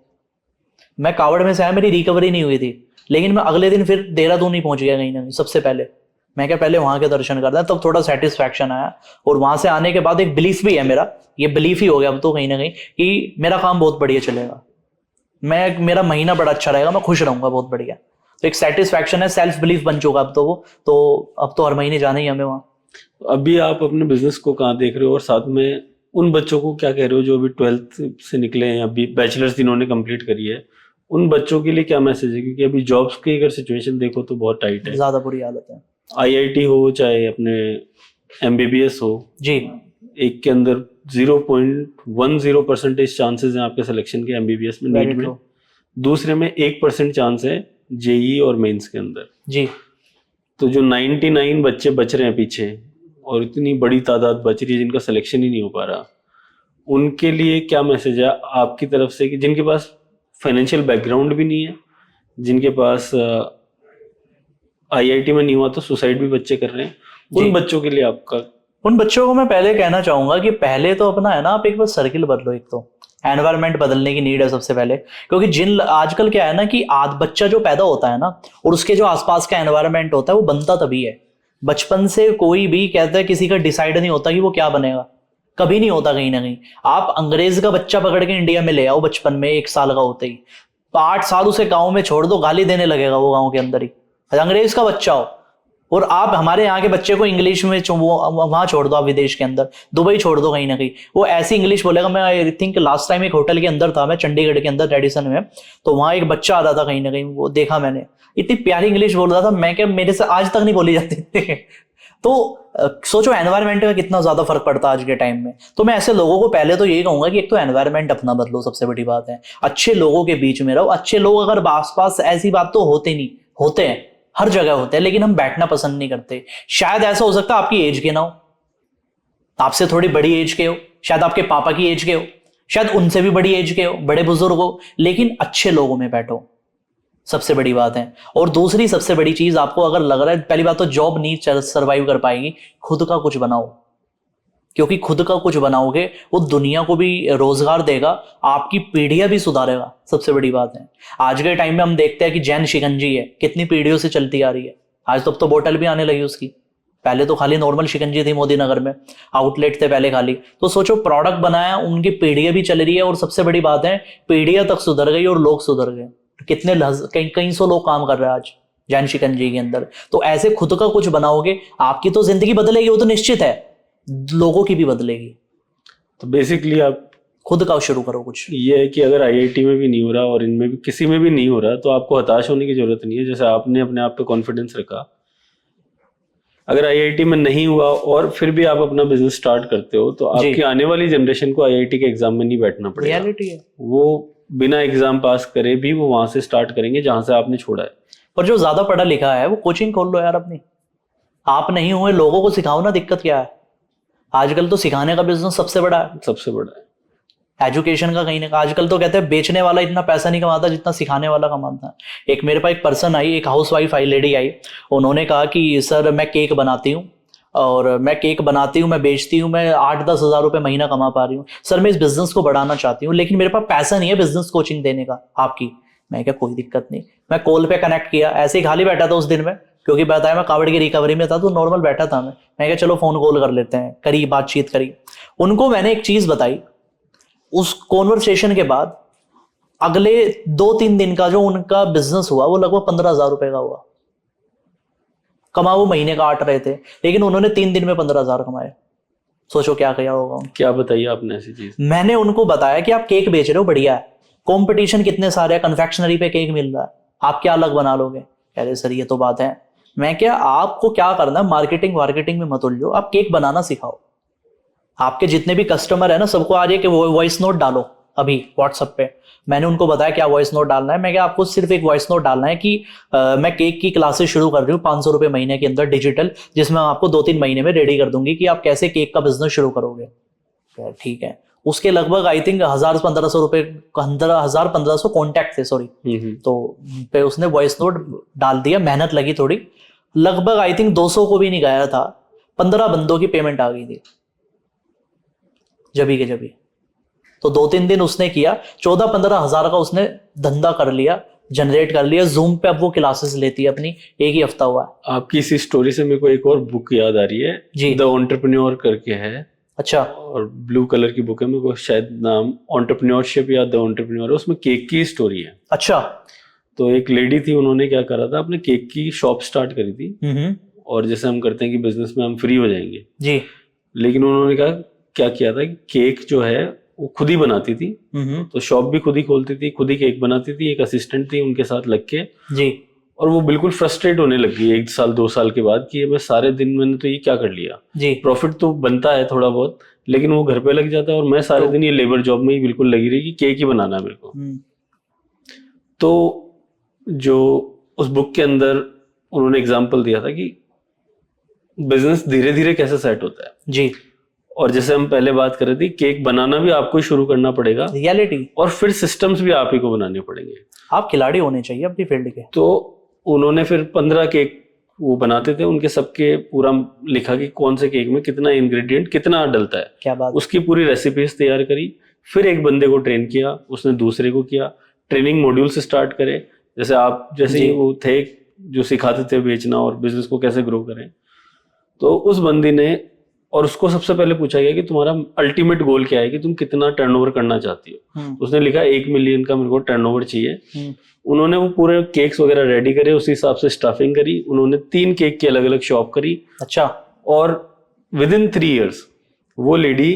मैं कावड़ में से आया, मेरी रिकवरी नहीं हुई थी, लेकिन मैं अगले दिन फिर देहरादून ही पहुंच गया कहीं ना कहीं सबसे पहले। मैं क्या पहले वहां के दर्शन करता, तब थोड़ा सेटिस्फैक्शन आया। और वहां से आने के बाद एक बिलीफ भी है मेरा, ये बिलीफ ही हो गया अब तो कहीं ना कहीं, कि मेरा काम बहुत बढ़िया चलेगा, मेरा महीना बड़ा अच्छा रहेगा, मैं खुश रहूंगा बहुत बढ़िया। तो एक सेटिस्फैक्शन है, सेल्फ बिलीफ बन चुका अब तो वो, तो अब तो हर महीने जाना ही हमें वहाँ। अभी आप अपने बिजनेस को कहाँ देख रहे हो, और साथ में उन बच्चों को क्या कह रहे हो जो अभी 12th से निकले हैं, अभी बैचलर्स इन्होंने कंप्लीट करी है, उन बच्चों के लिए क्या मैसेज है? क्योंकि अभी जॉब्स की अगर सिचुएशन देखो तो बहुत टाइट है, ज्यादा बुरी हालत है। आईआईटी हो चाहे अपने एमबीबीएस हो जी, एक के अंदर 0.10% चांसेस हैं आपके सिलेक्शन के एमबीबीएस में, नीट में। दूसरे में 1% चांस है जेई और मेंस के अंदर। जी। तो जो 99 बच्चे बच रहे हैं पीछे, और इतनी बड़ी तादाद बच रही है जिनका सिलेक्शन ही नहीं हो पा रहा, उनके लिए क्या मैसेज है आपकी तरफ से, कि जिनके पास फाइनेंशियल बैकग्राउंड भी नहीं है, जिनके पास आईआईटी में नहीं हुआ तो सुसाइड भी बच्चे कर रहे हैं, उन बच्चों के लिए आपका? उन बच्चों को मैं पहले कहना चाहूंगा कि पहले तो अपना है ना, आप एक बार सर्किल बदलो, एक तो एनवायरनमेंट बदलने की नीड है सबसे पहले। क्योंकि जिन आजकल क्या है ना कि बच्चा जो पैदा होता है ना, और उसके जो आसपास का एनवायरनमेंट होता है वो बनता तभी है। बचपन से कोई भी कहता है किसी का डिसाइड नहीं होता कि वो क्या बनेगा, कभी नहीं होता कहीं ना कहीं। आप अंग्रेज का बच्चा पकड़ के इंडिया में ले आओ बचपन में 1 साल का होते ही, 8 साल उसे गाँव में छोड़ दो, गाली देने लगेगा वो गाँव के अंदर ही, अंग्रेज का बच्चा हो। और आप हमारे यहाँ के बच्चे को इंग्लिश में वहां छोड़ दो, आप विदेश के अंदर दुबई छोड़ दो, कहीं ना कहीं वो ऐसी इंग्लिश बोलेगा। मैं आई थिंक लास्ट टाइम एक होटल के अंदर था, मैं चंडीगढ़ के अंदर रेडिसन में, तो वहां एक बच्चा आ रहा था कहीं ना कहीं, वो देखा मैंने, इतनी प्यारी इंग्लिश बोल रहा था, मैं क्या मेरे से आज तक नहीं बोली जाती तो सोचो एनवायरनमेंट में कितना ज्यादा फर्क पड़ता है आज के टाइम में। तो मैं ऐसे लोगों को पहले तो यही कहूंगा कि एक तो एनवायरनमेंट अपना बदलो, सबसे बड़ी बात है। अच्छे लोगों के बीच में रहो, अच्छे लोग अगर आसपास, ऐसी बात तो होते नहीं, होते हैं हर जगह होते हैं, लेकिन हम बैठना पसंद नहीं करते। शायद ऐसा हो सकता है आपकी एज के ना हो, आपसे थोड़ी बड़ी एज के हो, शायद आपके पापा की एज के हो, शायद उनसे भी बड़ी एज के हो, बड़े बुजुर्ग हो, लेकिन अच्छे लोगों में बैठो, सबसे बड़ी बात है। और दूसरी सबसे बड़ी चीज, आपको अगर लग रहा है, पहली बात तो जॉब नहीं सर्वाइव कर पाएगी, खुद का कुछ बनाओ, क्योंकि खुद का कुछ बनाओगे वो दुनिया को भी रोजगार देगा, आपकी पीढ़ियां भी सुधारेगा, सबसे बड़ी बात है। आज के टाइम में हम देखते हैं कि जैन शिकंजी है, कितनी पीढ़ियों से चलती आ रही है, आज तो अब तो बोतल भी आने लगी उसकी, पहले तो खाली नॉर्मल शिकंजी थी मोदी नगर में, आउटलेट थे पहले खाली। तो सोचो प्रोडक्ट बनाया, उनकी पीढ़ियां भी चल रही है, और सबसे बड़ी बात है पीढ़ियां तक सुधर गई और लोग सुधर गए। कितने कई सौ लोग काम कर रहे हैं आज जैन शिकंजी के अंदर। तो ऐसे खुद का कुछ बनाओगे, आपकी तो जिंदगी बदलेगी, वो तो निश्चित है, लोगों की भी बदलेगी। तो बेसिकली आप खुद का शुरू करो कुछ। ये है कि अगर आईआईटी में भी नहीं हो रहा और इनमें भी किसी में भी नहीं हो रहा, तो आपको हताश होने की जरूरत नहीं है। जैसे आपने अपने आप पे कॉन्फिडेंस रखा, अगर आईआईटी में नहीं हुआ और फिर भी आप अपना बिजनेस स्टार्ट करते हो, तो आपकी आने वाली जनरेशन को आईआईटी के एग्जाम में नहीं बैठना पड़ेगा। रियलिटी है, वो बिना एग्जाम पास करे भी वो वहां से स्टार्ट करेंगे जहां से आपने छोड़ा है। पर जो ज्यादा पढ़ा लिखा है वो कोचिंग खोल लो यार अपनी, आप नहीं हुए लोगों को सिखाओ ना, दिक्कत क्या है। आजकल तो सिखाने का बिजनेस सबसे बड़ा है, सबसे बड़ा है एजुकेशन का कहीं ना कहीं। आजकल तो कहते हैं बेचने वाला इतना पैसा नहीं कमाता जितना सिखाने वाला कमाता है। एक मेरे पास एक पर्सन आई, एक हाउसवाइफ आई, लेडी आई, उन्होंने कहा कि सर मैं केक बनाती हूँ, और मैं केक बनाती हूँ, मैं बेचती हूँ, मैं 8-10 हज़ार रुपये महीना कमा पा रही हूँ, सर मैं इस बिजनेस को बढ़ाना चाहती हूँ, लेकिन मेरे पास पैसा नहीं है बिजनेस कोचिंग देने का आपकी। मैं क्या कोई दिक्कत नहीं, मैं कॉल पे कनेक्ट किया, ऐसे ही खाली बैठा था उस दिन में, क्योंकि बताया मैं कावड़ की रिकवरी में था, तो नॉर्मल बैठा था मैं क्या चलो फोन कॉल कर लेते हैं, करी बातचीत करी। उनको मैंने एक चीज बताई, उस कॉन्वर्सेशन के बाद अगले 2-3 दिन का जो उनका बिजनेस हुआ वो लगभग 15,000 रुपए का हुआ। कमा वो महीने का 8 रहे थे, लेकिन उन्होंने 3 दिन में 15,000 कमाए। सोचो क्या किया होगा। क्या बताइए आपने ऐसी चीज? मैंने उनको बताया कि आप केक बेच रहे हो, बढ़िया है, कंपटीशन कितने सारे हैं, कन्फेक्शनरी पे केक मिल रहा है, आप क्या अलग बना लोगे? कह रहे सर ये तो बात है। मैं क्या, आपको क्या करना है, मार्केटिंग में मत उलझो, आप केक बनाना सिखाओ। आपके जितने भी कस्टमर है ना, सबको आज एक वॉइस नोट डालो अभी व्हाट्सएप पे। मैंने उनको बताया क्या वॉइस नोट डालना है। मैं क्या, आपको सिर्फ एक वॉइस नोट डालना है कि मैं केक की क्लासेस शुरू कर रही हूँ 500 रुपये महीने के अंदर डिजिटल, जिसमें आपको 2-3 महीने में रेडी कर दूंगी कि आप कैसे केक का बिजनेस शुरू करोगे। ठीक है, उसके लगभग आई थिंक 1,000-1,500 रुपये, 1,000-1,500 कॉन्टैक्ट थे, सॉरी। तो पे उसने वॉइस नोट डाल दिया, मेहनत लगी थोड़ी, लगभग आई थिंक 200 को भी नहीं गया था, 15 बंदों की पेमेंट आ गई थी जबी के जबी। तो 2-3 दिन उसने किया, 14-15 हजार का उसने धंधा कर लिया, जनरेट कर लिया। जूम पे अब वो क्लासेस लेती है अपनी, एक ही हफ्ता हुआ है। आपकी इसी स्टोरी से मेरे को एक और बुक याद आ रही है जी। द एंटरप्रेन्योर करके है। अच्छा। और ब्लू कलर की बुक है, मेरे को शायद नाम एंटरप्रेन्योरशिप या द एंटरप्रेन्योर है। उसमें केक की स्टोरी है। अच्छा। तो एक लेडी थी, उन्होंने क्या करा था, अपने केक की शॉप स्टार्ट करी थी। और जैसे हम करते हैं कि बिजनेस में हम फ्री हो जाएंगे जी। लेकिन उन्होंने कहा क्या किया था कि केक जो है वो खुद ही बनाती थी। तो शॉप भी खुद ही खोलती थी, खुद ही केक बनाती थी, एक असिस्टेंट थी उनके साथ लग के जी। और वो बिल्कुल फ्रस्ट्रेट होने लगी 1 साल 2 साल के बाद कि ये मैं सारे दिन मैंने तो ये क्या कर लिया। जी। प्रॉफिट तो बनता है थोड़ा बहुत लेकिन वो घर पे लग जाता है और मैं सारे दिन ये लेबर जॉब में ही बिल्कुल लगी रही कि केक ही बनाना है मेरे को। तो जो उस बुक के अंदर उन्होंने एग्जाम्पल दिया था कि बिजनेस धीरे धीरे कैसे सेट होता है। जी। और जैसे हम पहले बात कर रहे थे, केक बनाना भी आपको ही शुरू करना पड़ेगा, रियलिटी, और फिर सिस्टम्स भी आप ही को बनाने पड़ेंगे। आप खिलाड़ी होने चाहिए अपनी फील्ड के। तो उन्होंने फिर 15 केक वो बनाते थे, उनके सबके पूरा लिखा कि कौन से केक में कितना इंग्रेडिएंट कितना डलता है। क्या बात। उसकी पूरी रेसिपीज तैयार करी, फिर एक बंदे को ट्रेन किया, उसने दूसरे को किया, ट्रेनिंग मॉड्यूल से स्टार्ट करे। जैसे आप जैसे ही वो थे जो सिखाते थे बेचना और बिजनेस को कैसे ग्रो करें। तो उस बंदी ने, और उसको सबसे पहले पूछा गया कि तुम्हारा अल्टीमेट गोल क्या है, कि तुम कितना टर्नओवर करना चाहती हो। उसने लिखा 1 मिलियन का मेरे को टर्नओवर चाहिए। उन्होंने वो पूरे केक्स वगैरह रेडी करे, उसी हिसाब से स्टाफिंग करी, उन्होंने 3 केक की अलग अलग शॉप करी। अच्छा। और विद इन 3 years वो लेडी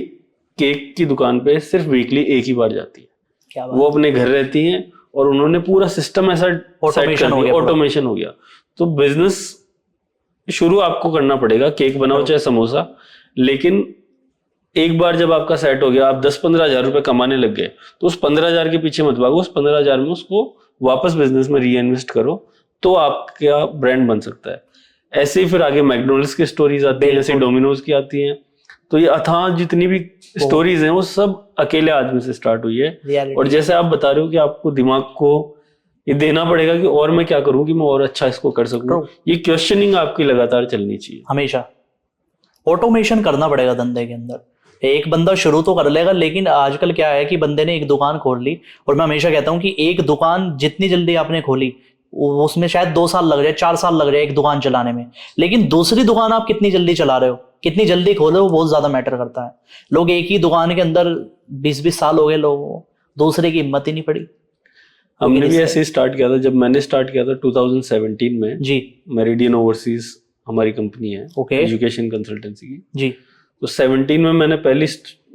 केक की दुकान पे सिर्फ वीकली एक ही बार जाती है। क्या बात। वो अपने घर रहती हैं और उन्होंने पूरा सिस्टम ऐसा ऑटोमेशन हो गया। तो बिजनेस शुरू आपको करना पड़ेगा, केक बनाओ चाहे समोसा, लेकिन एक बार जब आपका सेट हो गया, आप 10-15 हजार रुपए कमाने लग गए, तो उस 15 हजार के पीछे मत भागो, उस 15 हजार में उसको वापस बिजनेस में री इन्वेस्ट करो, तो आपका ब्रांड बन सकता है। ऐसे ही फिर आगे मैकडोनल्ड्स की स्टोरीज आती है, ऐसे डोमिनोज की आती हैं। तो ये अथाह जितनी भी स्टोरीज हैं वो सब अकेले आदमी से स्टार्ट हुई है। और जैसे आप बता रहे हो कि आपको दिमाग को ये देना पड़ेगा कि और मैं क्या करूं कि मैं और अच्छा इसको कर सकूं, ये क्वेश्चनिंग आपकी लगातार चलनी चाहिए। हमेशा ऑटोमेशन करना पड़ेगा धंधे के अंदर। एक बंदा शुरू तो कर लेगा, लेकिन आजकल क्या है कि बंदे ने एक दुकान खोल ली, और मैं हमेशा कहता हूं कि एक दुकान जितनी जल्दी आपने खोली उसमें शायद 2 साल लग जाए, 4 साल लग जाए एक दुकान चलाने में, लेकिन दूसरी दुकान आप कितनी जल्दी चला रहे हो, कितनी जल्दी खोले, वो बहुत ज्यादा मैटर करता है। लोग एक ही दुकान के अंदर 20-20 साल हो गए, लोगों को दूसरे की हिम्मत ही नहीं पड़ी। हमने भी ऐसे ही स्टार्ट किया था। जब मैंने स्टार्ट किया था 2017 में जी, मेरिडियन ओवरसीज हमारी कंपनी है, एजुकेशन कंसल्टेंसी की जी। तो 17 में मैंने पहली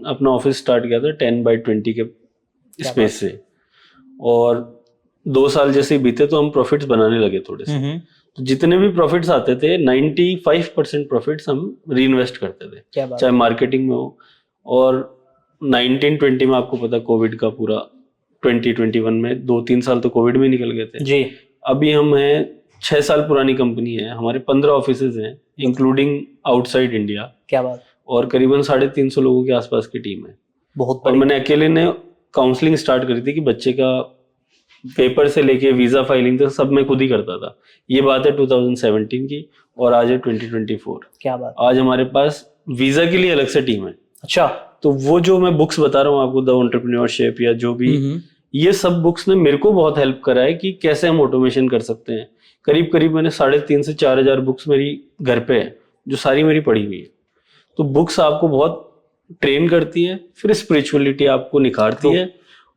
अपना ऑफिस स्टार्ट किया था 10x20 के स्पेस से, और 2 साल जैसे ही बीते तो हम प्रॉफिट्स बनाने लगे थोड़े से। तो जितने भी प्रॉफिट्स आते थे 95% प्रॉफिट्स हम री इन्वेस्ट करते थे, चाहे मार्केटिंग में हो। और 19-20 में आपको पता कोविड का पूरा 2021 में 2-3 साल तो कोविड में निकल गए थे जी। अभी हम हैं 6 साल पुरानी कंपनी है, हमारे 15 ऑफिसेज हैं इंक्लूडिंग आउटसाइड इंडिया। क्या बात। और करीबन 350 लोगों के आसपास की टीम है, बहुत। और मैंने अकेले ने काउंसलिंग स्टार्ट करी थी कि बच्चे का पेपर से लेके वीजा फाइलिंग तक सब मैं खुद ही करता था। ये बात है 2017 की, और आज है 2024। क्या बात। आज हमारे पास वीजा के लिए अलग से टीम है। अच्छा। तो वो जो मैं बुक्स बता रहा हूँ आपको, द एंटरप्रेन्योरशिप या जो भी, ये सब बुक्स ने मेरे को बहुत हेल्प करा है कि कैसे हम ऑटोमेशन कर सकते हैं। करीब करीब मैंने 3,500 से 4,000 बुक्स मेरी घर पे है, जो सारी मेरी पढ़ी हुई है। तो बुक्स आपको बहुत ट्रेन करती है, फिर स्पिरिचुअलिटी आपको निखारती है,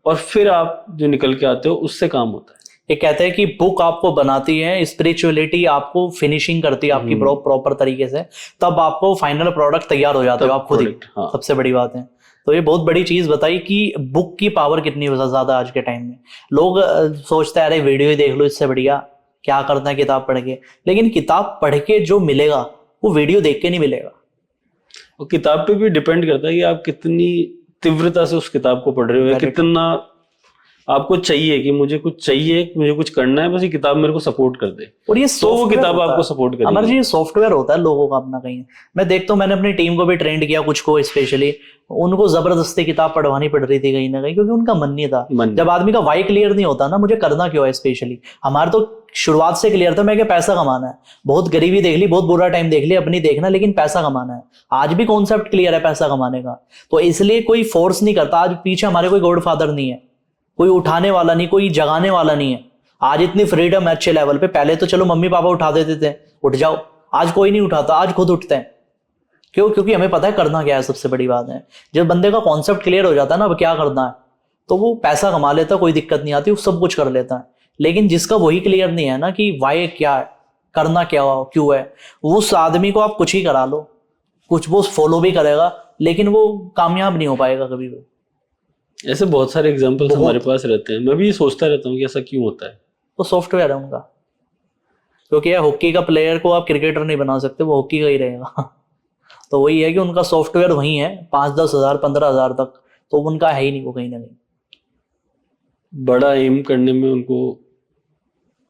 और फिर आप जो निकल के आते हो उससे काम होता है। ये कहते हैं कि बुक आपको बनाती है, स्पिरिचुअलिटी आपको फिनिशिंग करती है आपकी प्रॉपर तरीके से, तब आपको फाइनल प्रोडक्ट तैयार हो जाता है आप खुद ही। हाँ। सबसे बड़ी बात है। तो ये बहुत बड़ी चीज बताई कि बुक की पावर कितनी ज्यादा आज के टाइम में। लोग सोचते हैं अरे वीडियो ही देख लो, इससे बढ़िया क्या करना है किताब पढ़ के, लेकिन किताब पढ़ के जो मिलेगा वो वीडियो देख के नहीं मिलेगा। और किताब पे भी डिपेंड करता है कि आप कितनी तीव्रता से उस किताब को पढ़ रहे हो, कितना आपको चाहिए कि मुझे कुछ चाहिए, मुझे कुछ करना है, बस ये किताब मेरे को सपोर्ट कर दे, और ये तो वो किताब होता आपको है। सपोर्ट अमर जी, करेगी। ये सॉफ्टवेयर होता है लोगों का अपना कहीं। मैं देखता हूँ, मैंने अपनी टीम को भी ट्रेंड किया, कुछ को स्पेशली, उनको जबरदस्ती किताब पढ़वानी पड़ रही थी कहीं ना कहीं, क्योंकि उनका मन नहीं था। मन जब आदमी का वाई क्लियर नहीं होता ना, मुझे करना क्यों है स्पेशली, हमारा तो शुरुआत से क्लियर था, मैं क्या पैसा कमाना है, बहुत गरीबी देख ली, बहुत बुरा टाइम देख लिया, अपनी देखना, लेकिन पैसा कमाना है। आज भी कॉन्सेप्ट क्लियर है पैसा कमाने का, तो इसलिए कोई फोर्स नहीं करता। आज पीछे हमारे कोई गॉड फादर नहीं है, कोई उठाने वाला नहीं, कोई जगाने वाला नहीं है। आज इतनी फ्रीडम है अच्छे लेवल पे। पहले तो चलो मम्मी पापा उठा देते थे, उठ जाओ, आज कोई नहीं उठाता, आज खुद उठते हैं। क्यों? क्योंकि हमें पता है करना क्या है। सबसे बड़ी बात है, जब बंदे का कॉन्सेप्ट क्लियर हो जाता है ना अब क्या करना है, तो वो पैसा कमा लेता है, कोई दिक्कत नहीं आती, वो सब कुछ कर लेता है। लेकिन जिसका वही क्लियर नहीं है ना कि वाई क्या है, करना क्या क्यों है, उस आदमी को आप कुछ ही करा लो, कुछ वो फॉलो भी करेगा, लेकिन वो कामयाब नहीं हो पाएगा कभी भी। ऐसे बहुत सारे एग्जांपल्स हमारे पास रहते हैं। मैं भी ये सोचता रहता हूँ कि ऐसा क्यों होता है। तो सॉफ्टवेयर है उनका, क्योंकि हॉकी का प्लेयर को आप क्रिकेटर नहीं बना सकते, वो हॉकी का ही रहेगा। तो वही है कि उनका सॉफ्टवेयर वही है, 5-10 हज़ार 15 हज़ार तक, तो उनका है ही नहीं वो कहीं ना कहीं। बड़ा एम करने में उनको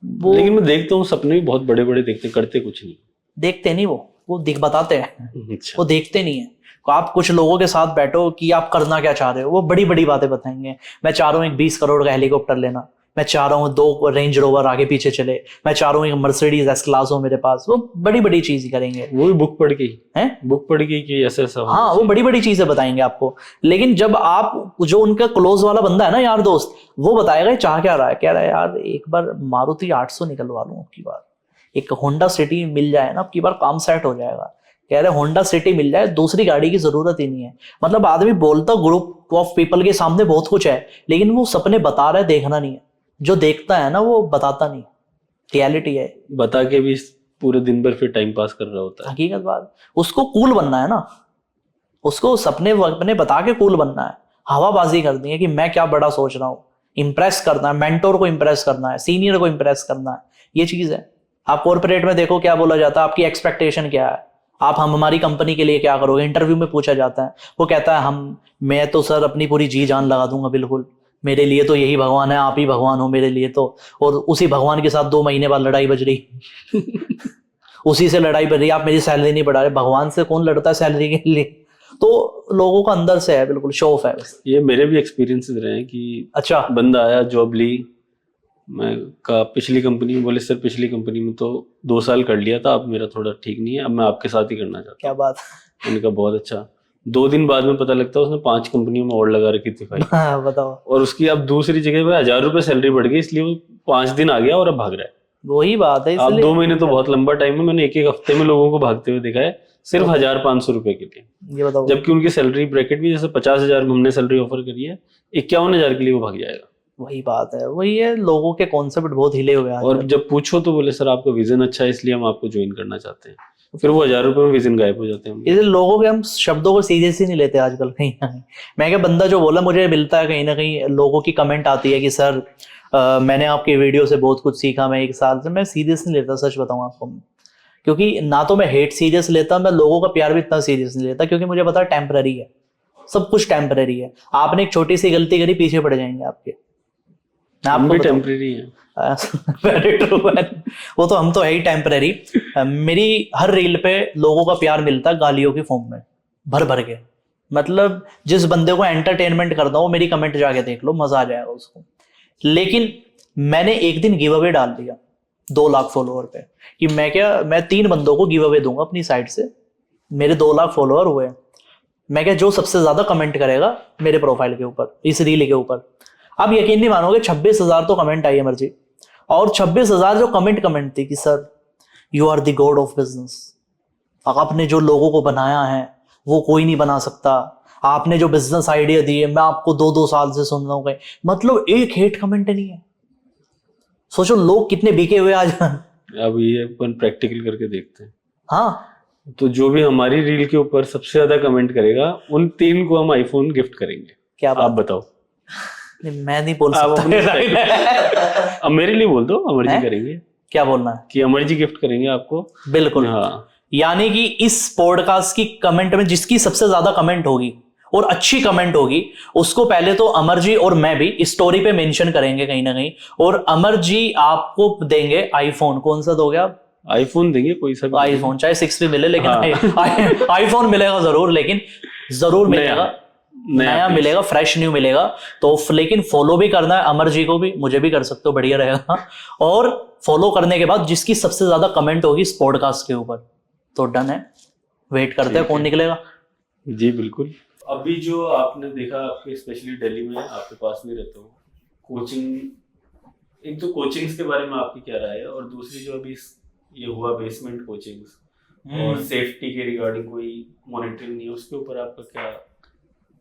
वो लेकिन मैं देखता हूँ सपने भी बहुत बड़े बड़े देखते, करते कुछ नहीं। देखते नहीं, वो दिख बताते हैं, अच्छा, वो देखते नहीं है। तो आप कुछ लोगों के साथ बैठो कि आप करना क्या चाह रहे हो, वो बड़ी बड़ी बातें बताएंगे। मैं चाह रहा हूँ एक 20 करोड़ का हेलीकॉप्टर लेना, मैं चाह रहा हूँ 2 रेंज रोवर आगे पीछे चले, मैं चाह रहा हूँ एक मर्सिडीज एस क्लास हो मेरे पास। वो बड़ी बड़ी चीज करेंगे। वो भी बुक पढ़ के ही, हैं? बुक पढ़ के कि ऐसा ऐसा होना हाँ, वो चाहिए। बड़ी बड़ी चीजें बताएंगे आपको। लेकिन जब आप, जो उनका क्लोज वाला बंदा है ना, यार दोस्त, वो बताएगा ये चाह क्या रहा है, कह रहा है यार एक बार मारुति 800 निकलवा लूं, अब की बार एक होंडा सिटी मिल जाए ना, अब की बार काम सेट हो जाएगा। कह रहे होंडा सिटी मिल जाए, दूसरी गाड़ी की जरूरत ही नहीं है। मतलब आदमी बोलता ग्रुप ऑफ पीपल के सामने बहुत कुछ है, लेकिन वो सपने बता रहा है, देखना नहीं है। जो देखता है ना वो बताता नहीं, रियलिटी है। बता के भी पूरे दिन भर फिर टाइम पास कर रहा होता है। हकीकत बात, उसको कूल बनना है ना, उसको सपने वपने बता के कूल बनना है, हवाबाजी करनी है कि मैं क्या बड़ा सोच रहा हूँ, इंप्रेस करना है, मेंटोर को इंप्रेस करना है, सीनियर को इंप्रेस करना है, ये चीज है। आप कॉर्पोरेट में देखो क्या बोला जाता है, आपकी एक्सपेक्टेशन क्या है, आप हम हमारी कंपनी के लिए क्या करोगे, इंटरव्यू में पूछा जाता है। वो कहता है मैं तो सर अपनी पूरी जी जान लगा दूंगा, बिल्कुल मेरे लिए तो यही भगवान है, आप ही भगवान हो मेरे लिए तो। और उसी भगवान के साथ 2 महीने बाद लड़ाई बज रही उसी से लड़ाई बज रही, आप मेरी सैलरी नहीं बढ़ा रहे। भगवान से कौन लड़ता है सैलरी के लिए? तो लोगों का अंदर से है, बिल्कुल शो ऑफ है बस। ये मेरे भी एक्सपीरियंसेस रहे हैं कि अच्छा, बंदा आया, जॉब ली, मैं का पिछली कंपनी में, बोले सर पिछली कंपनी में तो 2 साल कर लिया था, अब मेरा थोड़ा ठीक नहीं है, अब मैं आपके साथ ही करना चाहता क्या बात हूँ। उन्होंने कहा बहुत अच्छा। 2 दिन बाद में पता लगता है उसने 5 कंपनियों में और लगा रखी थी फाइल, हाँ, बताओ। और उसकी अब दूसरी जगह पे 1000 रुपये सैलरी बढ़ गई, इसलिए वो 5 दिन आ गया और अब भाग रहा है। वही बात है, आप इसलिए 2 महीने तो बहुत लंबा टाइम है। मैंने 1-1 हफ्ते में लोगों को भागते हुए देखा है, सिर्फ 1500 रुपए के लिए। ये बताओ। जबकि उनकी सैलरी ब्रैकेट भी जैसे 50,000 में हमने सैलरी ऑफर करी है, 51,000 के लिए वो भाग जाएगा। वही बात है, वही है, लोगों के कॉन्सेप्ट बहुत हिले हुए हैं और आजकल। जब पूछो तो बोले सर आपका विजन अच्छा है, इसलिए हम आपको ज्वाइन करना चाहते हैं। फिर वो 1000 रुपए में विजन गायब हो जाते हैं। इसलिए लोगों के हम शब्दों को सीरियस ही नहीं लेते आजकल कहीं ना कहीं। मैं क्या, बंदा जो बोला मुझे मिलता है कहीं ना कहीं, लोगों की कमेंट आती है कि सर मैंने आपकी वीडियो से बहुत कुछ सीखा, मैं 1 साल से, मैं सीरियस नहीं लेता, सच बताऊं आपको। क्योंकि ना तो मैं हेट सीरियस लेता, मैं लोगों का प्यार भी इतना सीरियस नहीं लेता, क्योंकि मुझे पता है टेम्पररी है, सब कुछ टेम्पररी है। आपने एक छोटी सी गलती करी, पीछे पड़ जाएंगे आपके। मैं हम आपको भी बताऊं, टेम्परेरी है। Very true man। वो तो हम तो है ही टेम्पररी। मेरी हर रील पे लोगों का प्यार मिलता है गालियों की फॉर्म में, भर भर के। मतलब जिस बंदे को एंटरटेनमेंट करता हूँ, मेरी कमेंट जाके देख लो, मजा आ जाएगा उसको। लेकिन मैंने एक दिन गिव अवे डाल दिया 2 लाख फॉलोअर पे, कि मैं 3 बंदों को गिव अवे दूंगा अपनी साइड से। मेरे 2 लाख फॉलोअर हुए। मैं क्या, जो सबसे ज्यादा कमेंट करेगा मेरे प्रोफाइल के ऊपर, इस रील के ऊपर, आप यकीन नहीं मानोगे, 26,000 तो कमेंट आई है मर्जी। और 26,000 जो कमेंट थी कि sir you are the god of business, आपने जो लोगों को बनाया है वो कोई नहीं बना सकता, आपने जो बिजनेस आइडिया दिए, मैं आपको 2-2 साल से सुन रहा हूँ। मतलब एक हेट कमेंट नहीं है। सोचो लोग कितने बिके हुए आज। अब ये अपन प्रैक्टिकल करके देखते हैं। हाँ, तो जो भी हमारी रील के ऊपर सबसे ज्यादा कमेंट करेगा, उन 3 को हम आईफोन गिफ्ट करेंगे। क्या आप बात, बताओ। मैं नहीं बोल आप अपने सकता। अब मेरे लिए बोल दो, अमर जी हैं? करेंगे क्या बोलना है? कि अमर जी गिफ्ट करेंगे आपको। बिल्कुल। हाँ, यानी कि इस पॉडकास्ट की कमेंट में जिसकी सबसे ज्यादा कमेंट होगी और अच्छी कमेंट होगी, उसको पहले तो अमर जी और मैं भी स्टोरी पे मेंशन करेंगे कहीं ना कहीं, और अमर जी आपको देंगे आईफोन। कौन सा दोगे आप? आईफोन देंगे, कोई सा भी आईफोन, चाहे 6 भी मिले, लेकिन हाँ। आईफोन मिलेगा जरूर, लेकिन जरूर मिलेगा, नया मिलेगा, फ्रेश न्यू मिलेगा। तो लेकिन फॉलो भी करना है अमर जी को भी, मुझे भी कर सकते हो, बढ़िया रहेगा। और फॉलो करने के बाद जिसकी सबसे ज्यादा कमेंट होगी इस पॉडकास्ट के ऊपर, तो डन है, वेट करते हैं कौन निकलेगा। जी बिल्कुल। अभी जो आपने देखा, आपके स्पेशली दिल्ली में, आपके पास में रहता हूँ, कोचिंग, एक तो कोचिंग्स के बारे में आपकी क्या राय है, और दूसरी जो अभी ये हुआ बेसमेंट कोचिंग्स और सेफ्टी के रिगार्डिंग कोई मॉनिटरिंग नहीं है, उसके ऊपर आपका क्या?